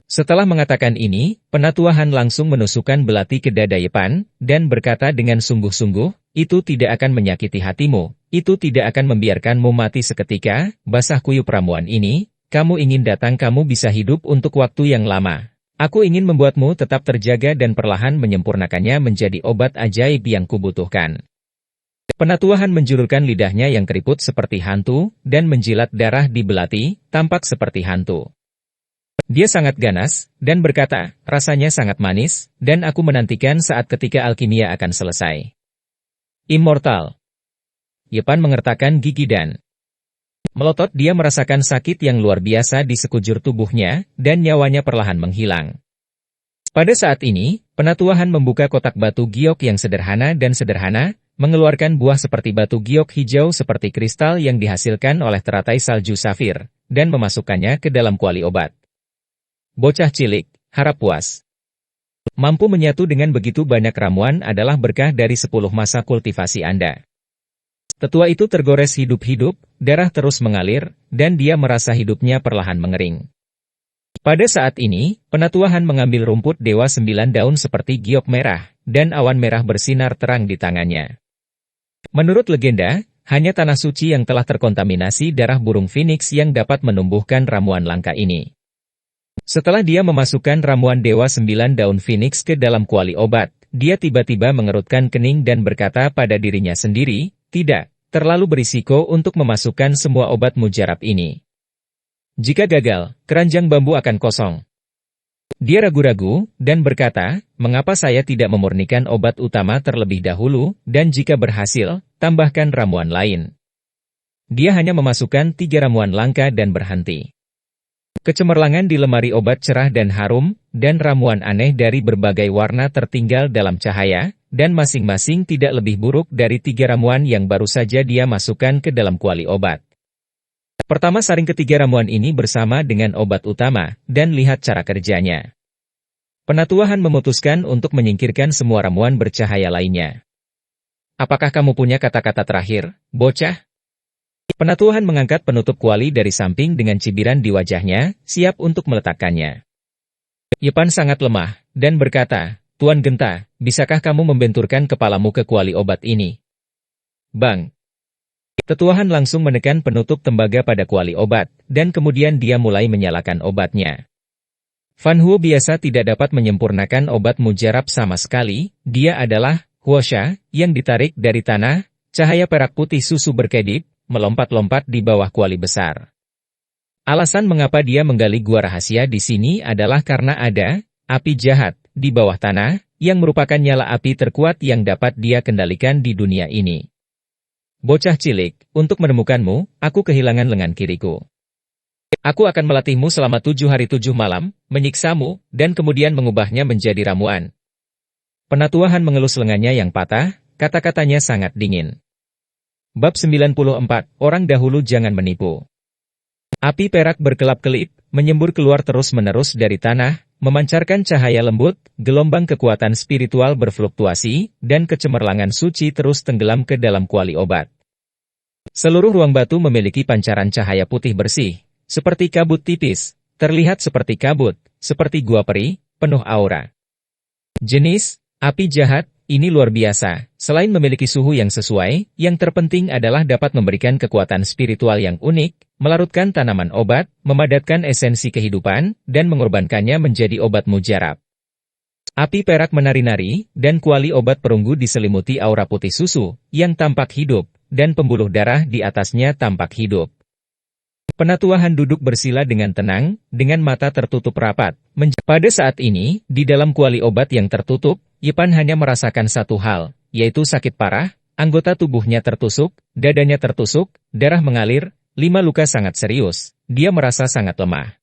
Setelah mengatakan ini, penatuahan langsung menusukkan belati ke dada Yepan, dan berkata dengan sungguh-sungguh, "Itu tidak akan menyakiti hatimu, itu tidak akan membiarkanmu mati seketika, basah kuyup ramuan ini. Kamu ingin datang, kamu bisa hidup untuk waktu yang lama. Aku ingin membuatmu tetap terjaga dan perlahan menyempurnakannya menjadi obat ajaib yang kubutuhkan." Penatuahan menjulurkan lidahnya yang keriput seperti hantu, dan menjilat darah di belati, tampak seperti hantu. Dia sangat ganas, dan berkata, "Rasanya sangat manis, dan aku menantikan saat ketika alkimia akan selesai." Immortal. Yepan mengertakkan gigi dan melotot. Dia merasakan sakit yang luar biasa di sekujur tubuhnya, dan nyawanya perlahan menghilang. Pada saat ini, penatuahan membuka kotak batu giok yang sederhana dan sederhana, mengeluarkan buah seperti batu giok hijau seperti kristal yang dihasilkan oleh teratai salju safir, dan memasukkannya ke dalam kuali obat. Bocah cilik, harap puas. Mampu menyatu dengan begitu banyak ramuan adalah berkah dari 10 masa kultivasi Anda. Tetua itu tergores hidup-hidup, darah terus mengalir, dan dia merasa hidupnya perlahan mengering. Pada saat ini, penatuahan mengambil rumput dewa 9 daun seperti giok merah, dan awan merah bersinar terang di tangannya. Menurut legenda, hanya tanah suci yang telah terkontaminasi darah burung phoenix yang dapat menumbuhkan ramuan langka ini. Setelah dia memasukkan ramuan dewa 9 daun phoenix ke dalam kuali obat, dia tiba-tiba mengerutkan kening dan berkata pada dirinya sendiri, "Tidak, terlalu berisiko untuk memasukkan semua obat mujarab ini. Jika gagal, keranjang bambu akan kosong." Dia ragu-ragu, dan berkata, mengapa saya tidak memurnikan obat utama terlebih dahulu, dan jika berhasil, tambahkan ramuan lain. Dia hanya memasukkan 3 ramuan langka dan berhenti. Kecemerlangan di lemari obat cerah dan harum, dan ramuan aneh dari berbagai warna tertinggal dalam cahaya, dan masing-masing tidak lebih buruk dari 3 ramuan yang baru saja dia masukkan ke dalam kuali obat. Pertama saring ketiga ramuan ini bersama dengan obat utama, dan lihat cara kerjanya. Penatuahan memutuskan untuk menyingkirkan semua ramuan bercahaya lainnya. Apakah kamu punya kata-kata terakhir, bocah? Penatuahan mengangkat penutup kuali dari samping dengan cibiran di wajahnya, siap untuk meletakkannya. Yepan sangat lemah, dan berkata, Tuan Genta, bisakah kamu membenturkan kepalamu ke kuali obat ini? Bang! Tetuahan langsung menekan penutup tembaga pada kuali obat, dan kemudian dia mulai menyalakan obatnya. Fan Huo biasa tidak dapat menyempurnakan obat mujarab sama sekali, dia adalah Huosha, yang ditarik dari tanah, cahaya perak putih susu berkedip, melompat-lompat di bawah kuali besar. Alasan mengapa dia menggali gua rahasia di sini adalah karena ada api jahat di bawah tanah, yang merupakan nyala api terkuat yang dapat dia kendalikan di dunia ini. Bocah cilik, untuk menemukanmu, aku kehilangan lengan kiriku. Aku akan melatihmu selama 7 hari 7 malam, menyiksamu, dan kemudian mengubahnya menjadi ramuan. Penatuahan mengelus lengannya yang patah, kata-katanya sangat dingin. Bab 94, Orang dahulu jangan menipu. Api perak berkelap-kelip, menyembur keluar terus-menerus dari tanah, memancarkan cahaya lembut, gelombang kekuatan spiritual berfluktuasi, dan kecemerlangan suci terus tenggelam ke dalam kuali obat. Seluruh ruang batu memiliki pancaran cahaya putih bersih, seperti kabut tipis, terlihat seperti kabut, seperti gua peri, penuh aura. Jenis, api jahat, ini luar biasa, selain memiliki suhu yang sesuai, yang terpenting adalah dapat memberikan kekuatan spiritual yang unik, melarutkan tanaman obat, memadatkan esensi kehidupan, dan mengorbankannya menjadi obat mujarab. Api perak menari-nari, dan kuali obat perunggu diselimuti aura putih susu, yang tampak hidup, dan pembuluh darah di atasnya tampak hidup. Penatuahan duduk bersila dengan tenang, dengan mata tertutup rapat. Pada saat ini, di dalam kuali obat yang tertutup, Yepan hanya merasakan satu hal, yaitu sakit parah, anggota tubuhnya tertusuk, dadanya tertusuk, darah mengalir, 5 luka sangat serius, dia merasa sangat lemah.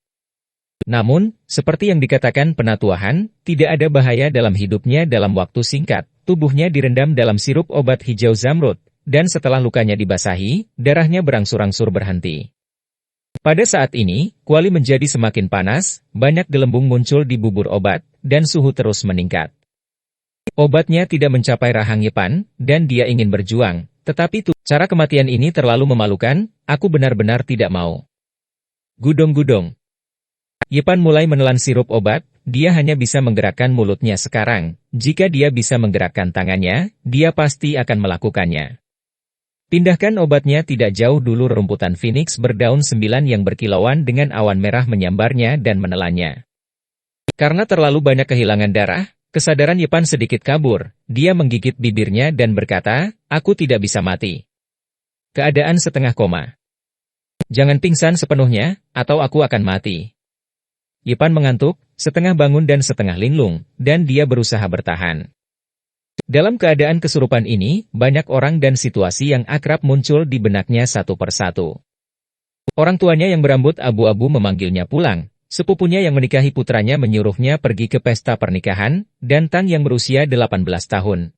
Namun, seperti yang dikatakan penatuahan, tidak ada bahaya dalam hidupnya dalam waktu singkat, tubuhnya direndam dalam sirup obat hijau zamrud, dan setelah lukanya dibasahi, darahnya berangsur-angsur berhenti. Pada saat ini, kuali menjadi semakin panas, banyak gelembung muncul di bubur obat, dan suhu terus meningkat. Obatnya tidak mencapai rahang Yepan, dan dia ingin berjuang, tetapi cara kematian ini terlalu memalukan, aku benar-benar tidak mau. Gudong-gudong. Yepan mulai menelan sirup obat, dia hanya bisa menggerakkan mulutnya sekarang, jika dia bisa menggerakkan tangannya, dia pasti akan melakukannya. Pindahkan obatnya tidak jauh dulu rumputan Phoenix berdaun 9 yang berkilauan dengan awan merah menyambarnya dan menelannya. Karena terlalu banyak kehilangan darah, kesadaran Yepan sedikit kabur, dia menggigit bibirnya dan berkata, aku tidak bisa mati. Keadaan setengah koma. Jangan pingsan sepenuhnya, atau aku akan mati. Yepan mengantuk, setengah bangun dan setengah linglung, dan dia berusaha bertahan. Dalam keadaan kesurupan ini, banyak orang dan situasi yang akrab muncul di benaknya satu persatu. Orang tuanya yang berambut abu-abu memanggilnya pulang, sepupunya yang menikahi putranya menyuruhnya pergi ke pesta pernikahan, dan Tang yang berusia 18 tahun.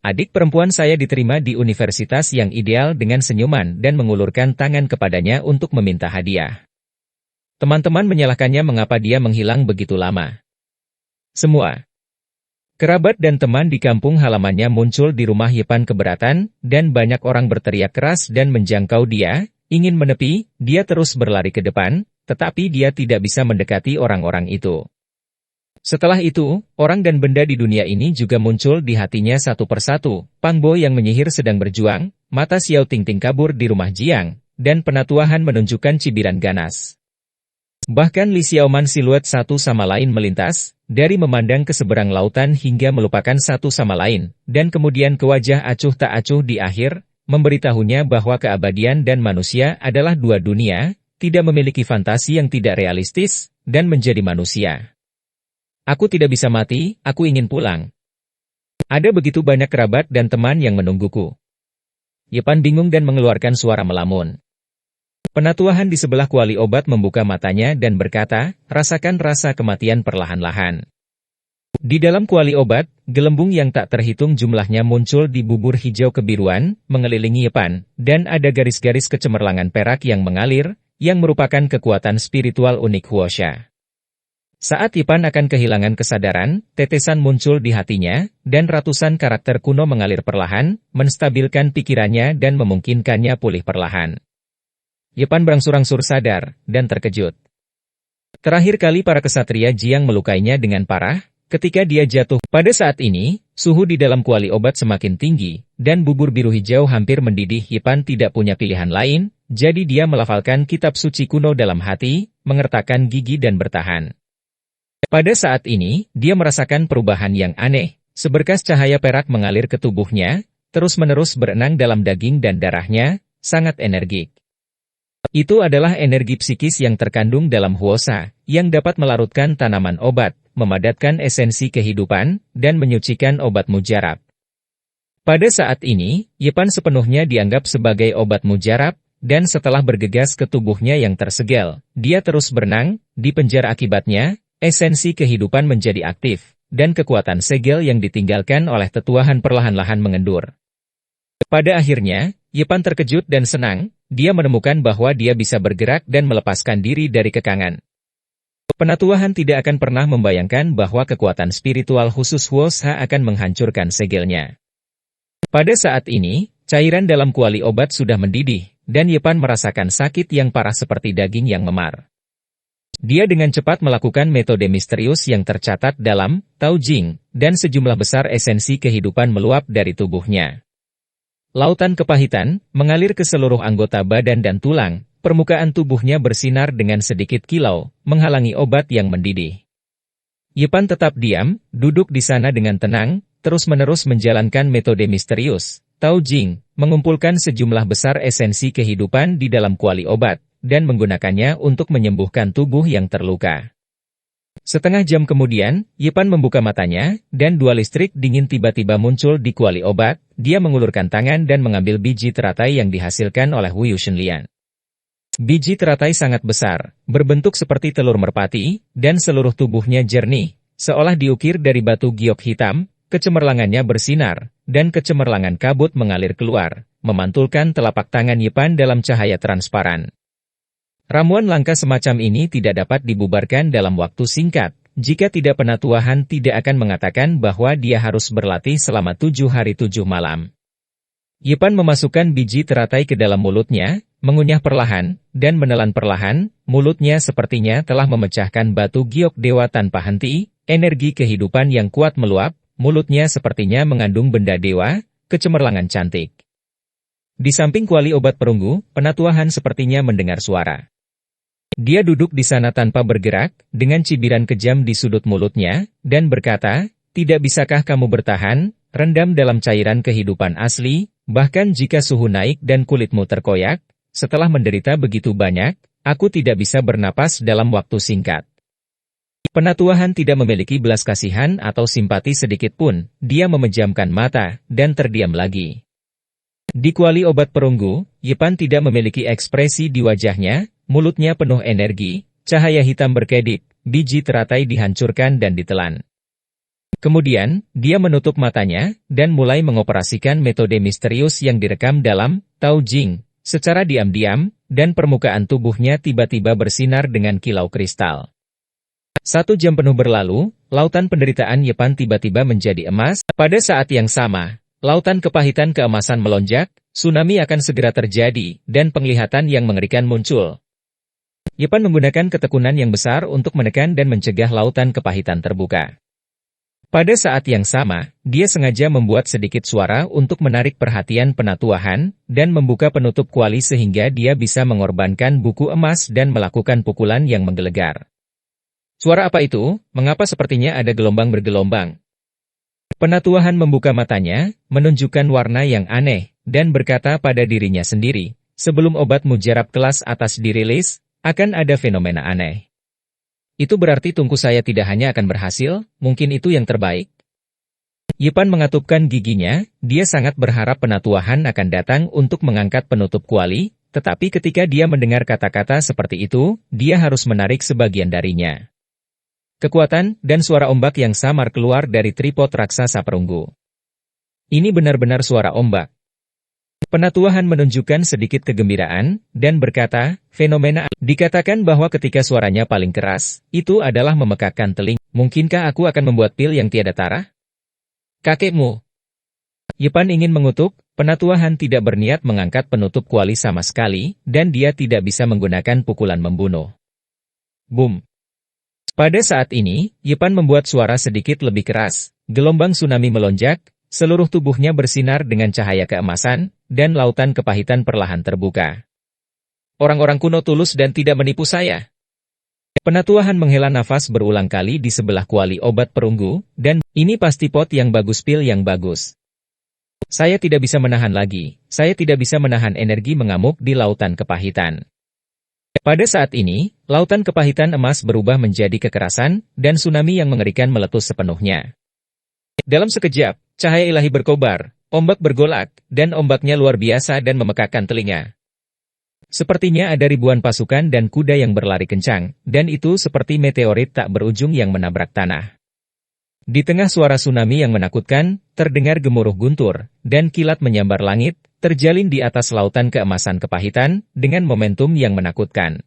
Adik perempuan saya diterima di universitas yang ideal dengan senyuman dan mengulurkan tangan kepadanya untuk meminta hadiah. Teman-teman menyalahkannya mengapa dia menghilang begitu lama. Semua kerabat dan teman di kampung halamannya muncul di rumah Yepan keberatan, dan banyak orang berteriak keras dan menjangkau dia, ingin menepi, dia terus berlari ke depan, tetapi dia tidak bisa mendekati orang-orang itu. Setelah itu, orang dan benda di dunia ini juga muncul di hatinya satu persatu, Pang Bo yang menyihir sedang berjuang, mata Xiao Tingting kabur di rumah Jiang, dan penatuahan menunjukkan cibiran ganas. Bahkan Li Xiaoman siluet satu sama lain melintas, dari memandang ke seberang lautan hingga melupakan satu sama lain, dan kemudian ke wajah acuh tak acuh di akhir, memberitahunya bahwa keabadian dan manusia adalah dua dunia, tidak memiliki fantasi yang tidak realistis, dan menjadi manusia. Aku tidak bisa mati, aku ingin pulang. Ada begitu banyak kerabat dan teman yang menungguku. Yepan bingung dan mengeluarkan suara melamun. Penatuahan di sebelah kuali obat membuka matanya dan berkata, rasakan rasa kematian perlahan-lahan. Di dalam kuali obat, gelembung yang tak terhitung jumlahnya muncul di bubur hijau kebiruan, mengelilingi Yepan, dan ada garis-garis kecemerlangan perak yang mengalir, yang merupakan kekuatan spiritual unik Huosha. Saat Yepan akan kehilangan kesadaran, tetesan muncul di hatinya, dan ratusan karakter kuno mengalir perlahan, menstabilkan pikirannya dan memungkinkannya pulih perlahan. Yepan berangsur-angsur sadar, dan terkejut. Terakhir kali para kesatria Jiang melukainya dengan parah, ketika dia jatuh. Pada saat ini, suhu di dalam kuali obat semakin tinggi, dan bubur biru hijau hampir mendidih. Yepan tidak punya pilihan lain, jadi dia melafalkan kitab suci kuno dalam hati, mengertakkan gigi dan bertahan. Pada saat ini, dia merasakan perubahan yang aneh. Seberkas cahaya perak mengalir ke tubuhnya, terus-menerus berenang dalam daging dan darahnya, sangat energik. Itu adalah energi psikis yang terkandung dalam Huosha, yang dapat melarutkan tanaman obat, memadatkan esensi kehidupan, dan menyucikan obat mujarab. Pada saat ini, Yepan sepenuhnya dianggap sebagai obat mujarab, dan setelah bergegas ke tubuhnya yang tersegel, dia terus berenang, di penjara akibatnya, esensi kehidupan menjadi aktif, dan kekuatan segel yang ditinggalkan oleh tetuahan perlahan-lahan mengendur. Pada akhirnya, Yepan terkejut dan senang, dia menemukan bahwa dia bisa bergerak dan melepaskan diri dari kekangan. Penatuahan tidak akan pernah membayangkan bahwa kekuatan spiritual khusus Huosha akan menghancurkan segelnya. Pada saat ini, cairan dalam kuali obat sudah mendidih, dan Yepan merasakan sakit yang parah seperti daging yang memar. Dia dengan cepat melakukan metode misterius yang tercatat dalam Tao Jing, dan sejumlah besar esensi kehidupan meluap dari tubuhnya. Lautan kepahitan mengalir ke seluruh anggota badan dan tulang, permukaan tubuhnya bersinar dengan sedikit kilau, menghalangi obat yang mendidih. Yepan tetap diam, duduk di sana dengan tenang, terus-menerus menjalankan metode misterius, Tao Jing, mengumpulkan sejumlah besar esensi kehidupan di dalam kuali obat, dan menggunakannya untuk menyembuhkan tubuh yang terluka. Setengah jam kemudian, Yepan membuka matanya, dan dua listrik dingin tiba-tiba muncul di kuali obat. Dia mengulurkan tangan dan mengambil biji teratai yang dihasilkan oleh Wu Yushunlian. Biji teratai sangat besar, berbentuk seperti telur merpati, dan seluruh tubuhnya jernih, seolah diukir dari batu giok hitam. Kecemerlangannya bersinar, dan kecemerlangan kabut mengalir keluar, memantulkan telapak tangan Yepan dalam cahaya transparan. Ramuan langka semacam ini tidak dapat dibubarkan dalam waktu singkat, jika tidak penatuahan tidak akan mengatakan bahwa dia harus berlatih selama 7 hari 7 malam. Yepan memasukkan biji teratai ke dalam mulutnya, mengunyah perlahan, dan menelan perlahan, mulutnya sepertinya telah memecahkan batu giok dewa tanpa henti, energi kehidupan yang kuat meluap, mulutnya sepertinya mengandung benda dewa, kecemerlangan cantik. Di samping kuali obat perunggu, penatuahan sepertinya mendengar suara. Dia duduk di sana tanpa bergerak, dengan cibiran kejam di sudut mulutnya, dan berkata, tidak bisakah kamu bertahan, rendam dalam cairan kehidupan asli, bahkan jika suhu naik dan kulitmu terkoyak, setelah menderita begitu banyak, aku tidak bisa bernapas dalam waktu singkat. Penatuahan tidak memiliki belas kasihan atau simpati sedikit pun, dia memejamkan mata, dan terdiam lagi. Di kuali obat perunggu, Yepan tidak memiliki ekspresi di wajahnya, mulutnya penuh energi, cahaya hitam berkedip, biji teratai dihancurkan dan ditelan. Kemudian, dia menutup matanya, dan mulai mengoperasikan metode misterius yang direkam dalam Tao Jing, secara diam-diam, dan permukaan tubuhnya tiba-tiba bersinar dengan kilau kristal. 1 jam penuh berlalu, lautan penderitaan Yepan tiba-tiba menjadi emas. Pada saat yang sama, lautan kepahitan keemasan melonjak, tsunami akan segera terjadi, dan penglihatan yang mengerikan muncul. Yepan menggunakan ketekunan yang besar untuk menekan dan mencegah lautan kepahitan terbuka. Pada saat yang sama, dia sengaja membuat sedikit suara untuk menarik perhatian penatuahan, dan membuka penutup kuali sehingga dia bisa mengorbankan buku emas dan melakukan pukulan yang menggelegar. Suara apa itu? Mengapa sepertinya ada gelombang bergelombang? Penatuahan membuka matanya, menunjukkan warna yang aneh, dan berkata pada dirinya sendiri, sebelum obat mujarab kelas atas dirilis, akan ada fenomena aneh. Itu berarti tungku saya tidak hanya akan berhasil, mungkin itu yang terbaik. Yepan mengatupkan giginya, dia sangat berharap penatuahan akan datang untuk mengangkat penutup kuali, tetapi ketika dia mendengar kata-kata seperti itu, dia harus menarik sebagian darinya. Kekuatan dan suara ombak yang samar keluar dari tripod raksasa perunggu. Ini benar-benar suara ombak. Penatuahan menunjukkan sedikit kegembiraan, dan berkata, fenomena. Dikatakan bahwa ketika suaranya paling keras, itu adalah memekakkan telinga. Mungkinkah aku akan membuat pil yang tiada tara? Kakekmu. Yepan ingin mengutuk, penatuahan tidak berniat mengangkat penutup kuali sama sekali, dan dia tidak bisa menggunakan pukulan membunuh. Boom. Pada saat ini, Yepan membuat suara sedikit lebih keras, gelombang tsunami melonjak, seluruh tubuhnya bersinar dengan cahaya keemasan, dan lautan kepahitan perlahan terbuka. Orang-orang kuno tulus dan tidak menipu saya. Penatuahan menghela nafas berulang kali di sebelah kuali obat perunggu, dan ini pasti pot yang bagus, pil yang bagus. Saya tidak bisa menahan lagi, saya tidak bisa menahan energi mengamuk di lautan kepahitan. Pada saat ini, lautan kepahitan emas berubah menjadi kekerasan, dan tsunami yang mengerikan meletus sepenuhnya. Dalam sekejap, cahaya ilahi berkobar, ombak bergolak, dan ombaknya luar biasa dan memekakkan telinga. Sepertinya ada ribuan pasukan dan kuda yang berlari kencang, dan itu seperti meteorit tak berujung yang menabrak tanah. Di tengah suara tsunami yang menakutkan, terdengar gemuruh guntur, dan kilat menyambar langit, terjalin di atas lautan keemasan kepahitan, dengan momentum yang menakutkan.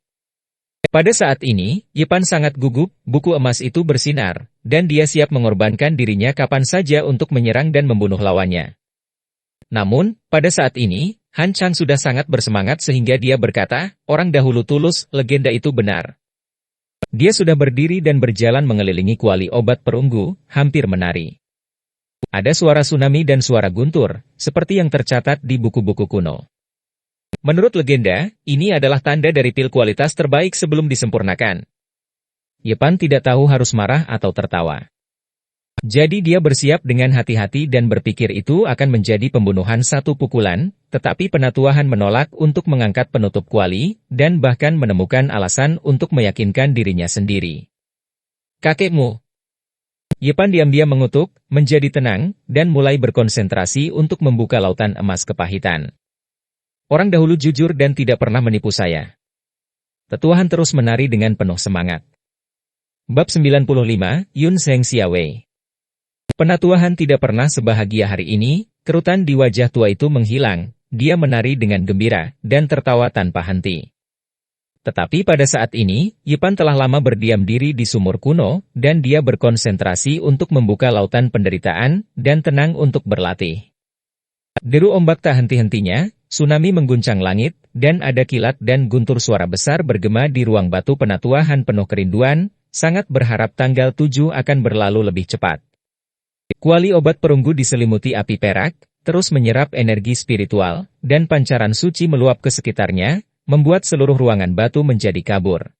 Pada saat ini, Yepan sangat gugup, buku emas itu bersinar, dan dia siap mengorbankan dirinya kapan saja untuk menyerang dan membunuh lawannya. Namun, pada saat ini, Han Chang sudah sangat bersemangat sehingga dia berkata, orang dahulu tulus, legenda itu benar. Dia sudah berdiri dan berjalan mengelilingi kuali obat perunggu, hampir menari. Ada suara tsunami dan suara guntur, seperti yang tercatat di buku-buku kuno. Menurut legenda, ini adalah tanda dari pil kualitas terbaik sebelum disempurnakan. Yepan tidak tahu harus marah atau tertawa. Jadi dia bersiap dengan hati-hati dan berpikir itu akan menjadi pembunuhan satu pukulan, tetapi penatuahan menolak untuk mengangkat penutup kuali, dan bahkan menemukan alasan untuk meyakinkan dirinya sendiri. Kakekmu. Yepan diam-diam mengutuk, menjadi tenang, dan mulai berkonsentrasi untuk membuka lautan emas kepahitan. Orang dahulu jujur dan tidak pernah menipu saya. Tetuahan terus menari dengan penuh semangat. Bab 95, Yun Seng Xiawei. Penatuahan tidak pernah sebahagia hari ini, kerutan di wajah tua itu menghilang, dia menari dengan gembira, dan tertawa tanpa henti. Tetapi pada saat ini, Yepan telah lama berdiam diri di sumur kuno, dan dia berkonsentrasi untuk membuka lautan penderitaan, dan tenang untuk berlatih. Deru ombak tak henti-hentinya, tsunami mengguncang langit, dan ada kilat dan guntur suara besar bergema di ruang batu penatuahan penuh kerinduan, sangat berharap tanggal 7 akan berlalu lebih cepat. Kuali obat perunggu diselimuti api perak, terus menyerap energi spiritual, dan pancaran suci meluap ke sekitarnya, membuat seluruh ruangan batu menjadi kabur.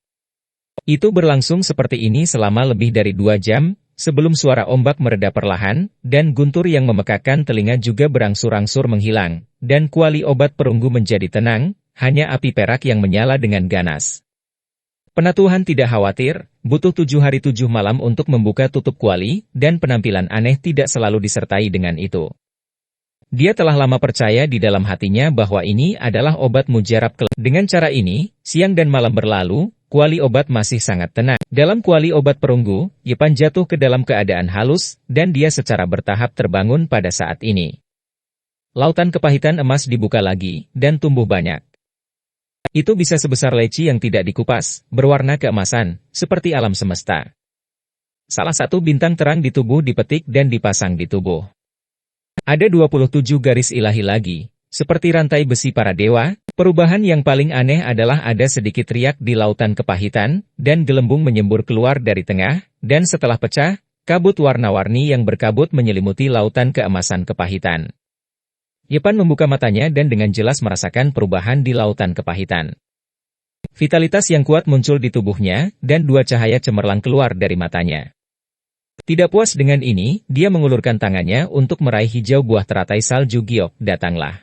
Itu berlangsung seperti ini selama lebih dari 2 jam, sebelum suara ombak mereda perlahan, dan guntur yang memekakkan telinga juga berangsur-angsur menghilang, dan kuali obat perunggu menjadi tenang, hanya api perak yang menyala dengan ganas. Penatuahan tidak khawatir, butuh 7 hari 7 malam untuk membuka tutup kuali, dan penampilan aneh tidak selalu disertai dengan itu. Dia telah lama percaya di dalam hatinya bahwa ini adalah obat mujarab kelak. Dengan cara ini, siang dan malam berlalu, kuali obat masih sangat tenang. Dalam kuali obat perunggu, Yepan jatuh ke dalam keadaan halus, dan dia secara bertahap terbangun pada saat ini. Lautan kepahitan emas dibuka lagi, dan tumbuh banyak. Itu bisa sebesar leci yang tidak dikupas, berwarna keemasan, seperti alam semesta. Salah satu bintang terang di tubuh dipetik dan dipasang di tubuh. Ada 27 garis ilahi lagi, seperti rantai besi para dewa. Perubahan yang paling aneh adalah ada sedikit riak di lautan kepahitan, dan gelembung menyembur keluar dari tengah, dan setelah pecah, kabut warna-warni yang berkabut menyelimuti lautan keemasan kepahitan. Yepan membuka matanya dan dengan jelas merasakan perubahan di lautan kepahitan. Vitalitas yang kuat muncul di tubuhnya, dan 2 cahaya cemerlang keluar dari matanya. Tidak puas dengan ini, dia mengulurkan tangannya untuk meraih hijau buah teratai salju giok, datanglah.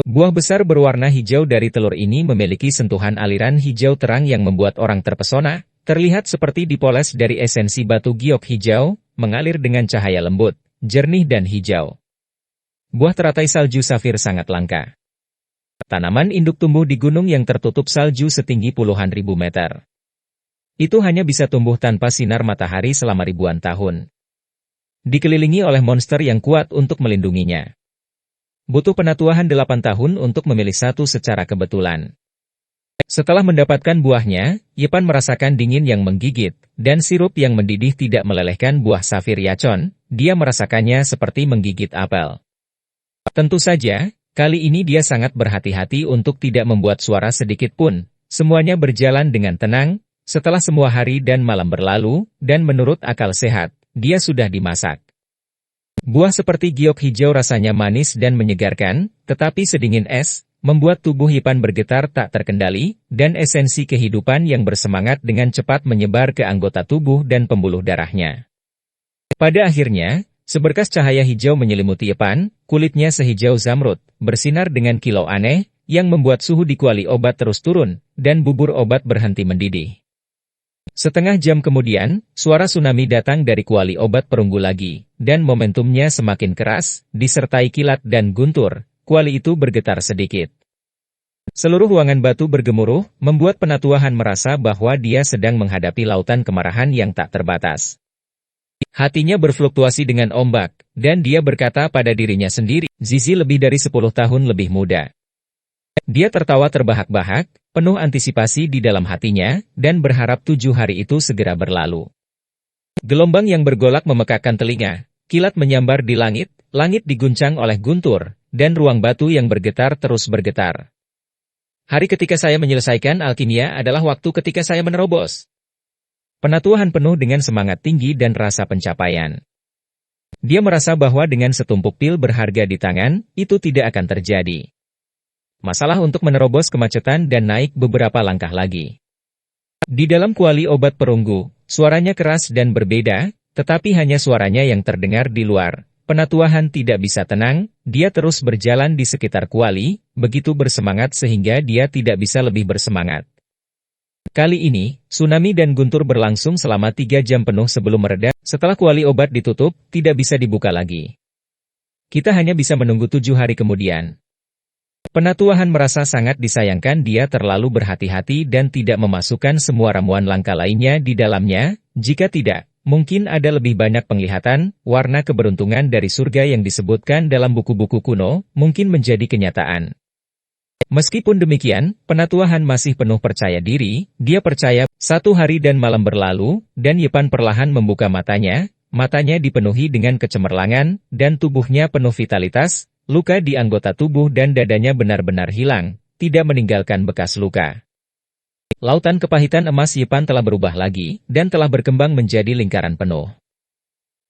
Buah besar berwarna hijau dari telur ini memiliki sentuhan aliran hijau terang yang membuat orang terpesona, terlihat seperti dipoles dari esensi batu giok hijau, mengalir dengan cahaya lembut, jernih dan hijau. Buah teratai salju safir sangat langka. Tanaman induk tumbuh di gunung yang tertutup salju setinggi puluhan ribu meter. Itu hanya bisa tumbuh tanpa sinar matahari selama ribuan tahun. Dikelilingi oleh monster yang kuat untuk melindunginya. Butuh penatuahan 8 tahun untuk memilih satu secara kebetulan. Setelah mendapatkan buahnya, Yepan merasakan dingin yang menggigit, dan sirup yang mendidih tidak melelehkan buah safir yacon, dia merasakannya seperti menggigit apel. Tentu saja, kali ini dia sangat berhati-hati untuk tidak membuat suara sedikit pun. Semuanya berjalan dengan tenang, setelah semua hari dan malam berlalu, dan menurut akal sehat, dia sudah dimasak. Buah seperti giok hijau rasanya manis dan menyegarkan, tetapi sedingin es, membuat tubuh Yepan bergetar tak terkendali, dan esensi kehidupan yang bersemangat dengan cepat menyebar ke anggota tubuh dan pembuluh darahnya. Pada akhirnya, seberkas cahaya hijau menyelimuti Yepan, kulitnya sehijau zamrud, bersinar dengan kilau aneh, yang membuat suhu di kuali obat terus turun, dan bubur obat berhenti mendidih. Setengah jam kemudian, suara tsunami datang dari kuali obat perunggu lagi, dan momentumnya semakin keras, disertai kilat dan guntur. Kuali itu bergetar sedikit. Seluruh ruangan batu bergemuruh, membuat penatuahan merasa bahwa dia sedang menghadapi lautan kemarahan yang tak terbatas. Hatinya berfluktuasi dengan ombak, dan dia berkata pada dirinya sendiri, Zizi lebih dari 10 tahun lebih muda. Dia tertawa terbahak-bahak, penuh antisipasi di dalam hatinya, dan berharap 7 hari itu segera berlalu. Gelombang yang bergolak memekakkan telinga, kilat menyambar di langit, langit diguncang oleh guntur, dan ruang batu yang bergetar terus bergetar. Hari ketika saya menyelesaikan alkimia adalah waktu ketika saya menerobos. Penatuahan penuh dengan semangat tinggi dan rasa pencapaian. Dia merasa bahwa dengan setumpuk pil berharga di tangan, itu tidak akan terjadi. Masalah untuk menerobos kemacetan dan naik beberapa langkah lagi. Di dalam kuali obat perunggu, suaranya keras dan berbeda, tetapi hanya suaranya yang terdengar di luar. Penatuahan tidak bisa tenang, dia terus berjalan di sekitar kuali, begitu bersemangat sehingga dia tidak bisa lebih bersemangat. Kali ini, tsunami dan guntur berlangsung selama 3 jam penuh sebelum mereda. Setelah kuali obat ditutup, tidak bisa dibuka lagi. Kita hanya bisa menunggu 7 hari kemudian. Penatuahan merasa sangat disayangkan dia terlalu berhati-hati dan tidak memasukkan semua ramuan langka lainnya di dalamnya, jika tidak. Mungkin ada lebih banyak penglihatan, warna keberuntungan dari surga yang disebutkan dalam buku-buku kuno, mungkin menjadi kenyataan. Meskipun demikian, penatuahan masih penuh percaya diri, dia percaya, 1 hari dan malam berlalu, dan Yepan perlahan membuka matanya dipenuhi dengan kecemerlangan, dan tubuhnya penuh vitalitas, luka di anggota tubuh dan dadanya benar-benar hilang, tidak meninggalkan bekas luka. Lautan kepahitan emas Yepan telah berubah lagi, dan telah berkembang menjadi lingkaran penuh.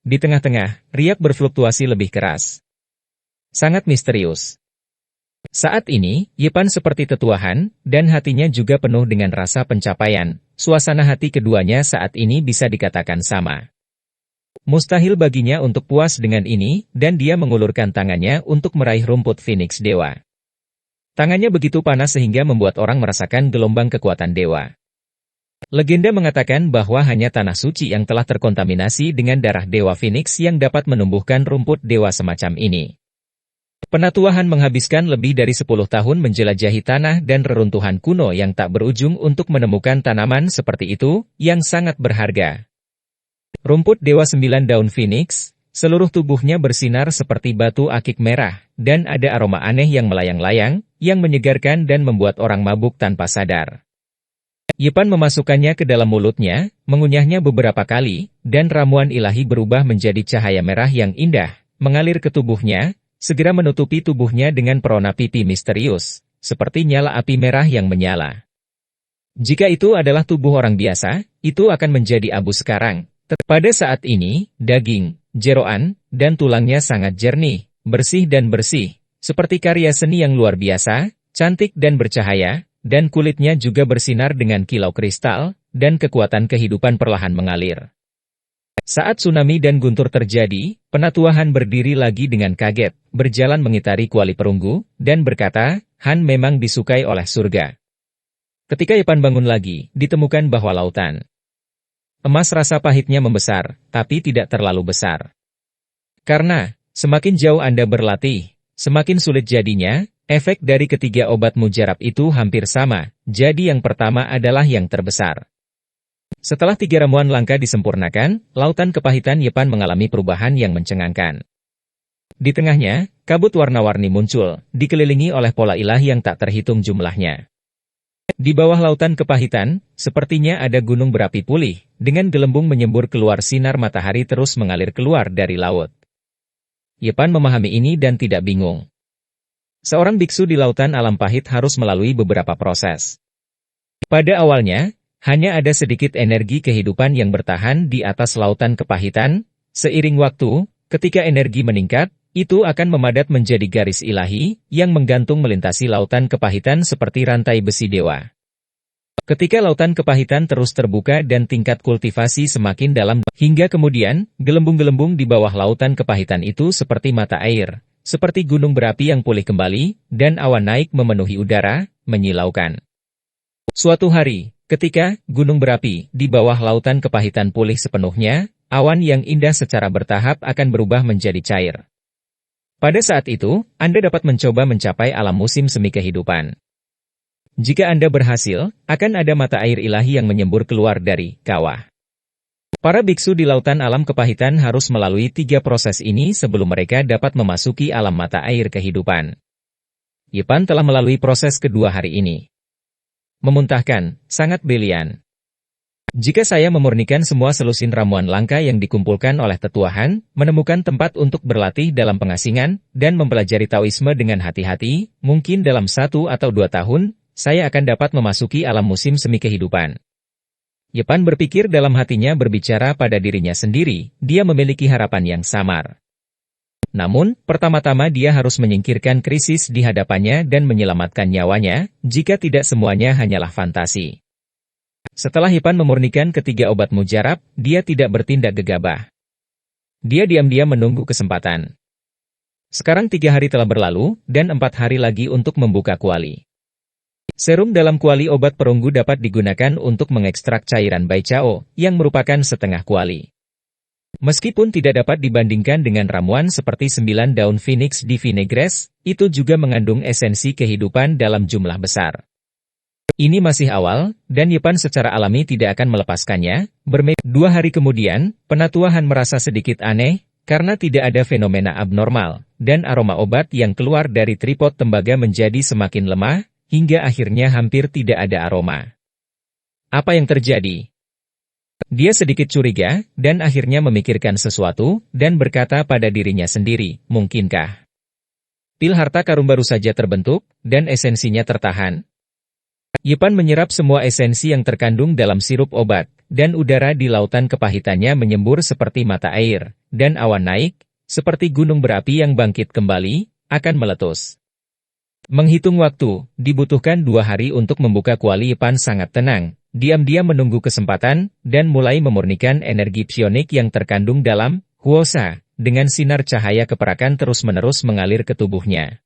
Di tengah-tengah, riak berfluktuasi lebih keras. Sangat misterius. Saat ini, Yepan seperti tetuahan, dan hatinya juga penuh dengan rasa pencapaian. Suasana hati keduanya saat ini bisa dikatakan sama. Mustahil baginya untuk puas dengan ini, dan dia mengulurkan tangannya untuk meraih rumput Phoenix Dewa. Tangannya begitu panas sehingga membuat orang merasakan gelombang kekuatan dewa. Legenda mengatakan bahwa hanya tanah suci yang telah terkontaminasi dengan darah Dewa Phoenix yang dapat menumbuhkan rumput dewa semacam ini. Penatuahan menghabiskan lebih dari 10 tahun menjelajahi tanah dan reruntuhan kuno yang tak berujung untuk menemukan tanaman seperti itu, yang sangat berharga. Rumput Dewa 9 Daun Phoenix, seluruh tubuhnya bersinar seperti batu akik merah, dan ada aroma aneh yang melayang-layang, yang menyegarkan dan membuat orang mabuk tanpa sadar. Yepan memasukkannya ke dalam mulutnya, mengunyahnya beberapa kali, dan ramuan ilahi berubah menjadi cahaya merah yang indah, mengalir ke tubuhnya, segera menutupi tubuhnya dengan perona pipi misterius, seperti nyala api merah yang menyala. Jika itu adalah tubuh orang biasa, itu akan menjadi abu sekarang. Pada saat ini, daging, jeroan, dan tulangnya sangat jernih, bersih dan bersih, seperti karya seni yang luar biasa, cantik dan bercahaya, dan kulitnya juga bersinar dengan kilau kristal, dan kekuatan kehidupan perlahan mengalir. Saat tsunami dan guntur terjadi, penatuahan berdiri lagi dengan kaget, berjalan mengitari kuali perunggu, dan berkata, Han memang disukai oleh surga. Ketika Yepan bangun lagi, ditemukan bahwa lautan Emas rasa pahitnya membesar, tapi tidak terlalu besar. Karena, semakin jauh Anda berlatih, semakin sulit jadinya, efek dari ketiga obat mujarab itu hampir sama, jadi yang pertama adalah yang terbesar. Setelah 3 ramuan langka disempurnakan, lautan kepahitan Yepan mengalami perubahan yang mencengangkan. Di tengahnya, kabut warna-warni muncul, dikelilingi oleh pola ilahi yang tak terhitung jumlahnya. Di bawah lautan kepahitan, sepertinya ada gunung berapi pulih, dengan gelembung menyembur keluar sinar matahari terus mengalir keluar dari laut. Yepan memahami ini dan tidak bingung. Seorang biksu di lautan alam pahit harus melalui beberapa proses. Pada awalnya, hanya ada sedikit energi kehidupan yang bertahan di atas lautan kepahitan. Seiring waktu, ketika energi meningkat, itu akan memadat menjadi garis ilahi, yang menggantung melintasi lautan kepahitan seperti rantai besi dewa. Ketika lautan kepahitan terus terbuka dan tingkat kultivasi semakin dalam, hingga kemudian, gelembung-gelembung di bawah lautan kepahitan itu seperti mata air, seperti gunung berapi yang pulih kembali, dan awan naik memenuhi udara, menyilaukan. Suatu hari, ketika gunung berapi di bawah lautan kepahitan pulih sepenuhnya, awan yang indah secara bertahap akan berubah menjadi cair. Pada saat itu, Anda dapat mencoba mencapai alam musim semi kehidupan. Jika Anda berhasil, akan ada mata air ilahi yang menyembur keluar dari kawah. Para biksu di lautan alam kepahitan harus melalui 3 proses ini sebelum mereka dapat memasuki alam mata air kehidupan. Yepan telah melalui proses kedua hari ini. Memuntahkan, sangat brilian. Jika saya memurnikan semua selusin ramuan langka yang dikumpulkan oleh tetuahan, menemukan tempat untuk berlatih dalam pengasingan, dan mempelajari Taoisme dengan hati-hati, mungkin dalam 1 atau 2 tahun, saya akan dapat memasuki alam musim semi kehidupan. Yepan berpikir dalam hatinya berbicara pada dirinya sendiri, dia memiliki harapan yang samar. Namun, pertama-tama dia harus menyingkirkan krisis di hadapannya dan menyelamatkan nyawanya, jika tidak semuanya hanyalah fantasi. Setelah Yepan memurnikan ketiga obat mujarab, dia tidak bertindak gegabah. Dia diam-diam menunggu kesempatan. Sekarang 3 hari telah berlalu, dan 4 hari lagi untuk membuka kuali. Serum dalam kuali obat perunggu dapat digunakan untuk mengekstrak cairan baicao, yang merupakan setengah kuali. Meskipun tidak dapat dibandingkan dengan ramuan seperti 9 daun phoenix di vinegres, itu juga mengandung esensi kehidupan dalam jumlah besar. Ini masih awal, dan Yepan secara alami tidak akan melepaskannya. 2 hari kemudian, penatuahan merasa sedikit aneh, karena tidak ada fenomena abnormal, dan aroma obat yang keluar dari tripod tembaga menjadi semakin lemah, hingga akhirnya hampir tidak ada aroma. Apa yang terjadi? Dia sedikit curiga, dan akhirnya memikirkan sesuatu, dan berkata pada dirinya sendiri, mungkinkah pil harta karun baru saja terbentuk, dan esensinya tertahan? Yepan menyerap semua esensi yang terkandung dalam sirup obat, dan udara di lautan kepahitannya menyembur seperti mata air, dan awan naik, seperti gunung berapi yang bangkit kembali, akan meletus. Menghitung waktu, dibutuhkan 2 hari untuk membuka kuali. Yepan sangat tenang, diam-diam menunggu kesempatan, dan mulai memurnikan energi psionik yang terkandung dalam huosa, dengan sinar cahaya keperakan terus-menerus mengalir ke tubuhnya.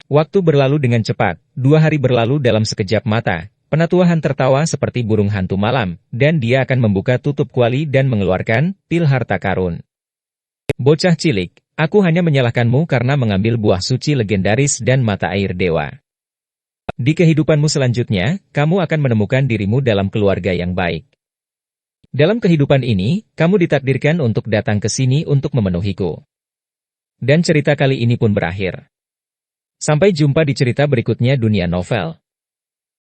Waktu berlalu dengan cepat, 2 hari berlalu dalam sekejap mata, penatuahan tertawa seperti burung hantu malam, dan dia akan membuka tutup kuali dan mengeluarkan pil harta karun. Bocah cilik, aku hanya menyalahkanmu karena mengambil buah suci legendaris dan mata air dewa. Di kehidupanmu selanjutnya, kamu akan menemukan dirimu dalam keluarga yang baik. Dalam kehidupan ini, kamu ditakdirkan untuk datang ke sini untuk memenuhiku. Dan cerita kali ini pun berakhir. Sampai jumpa di cerita berikutnya dunia novel.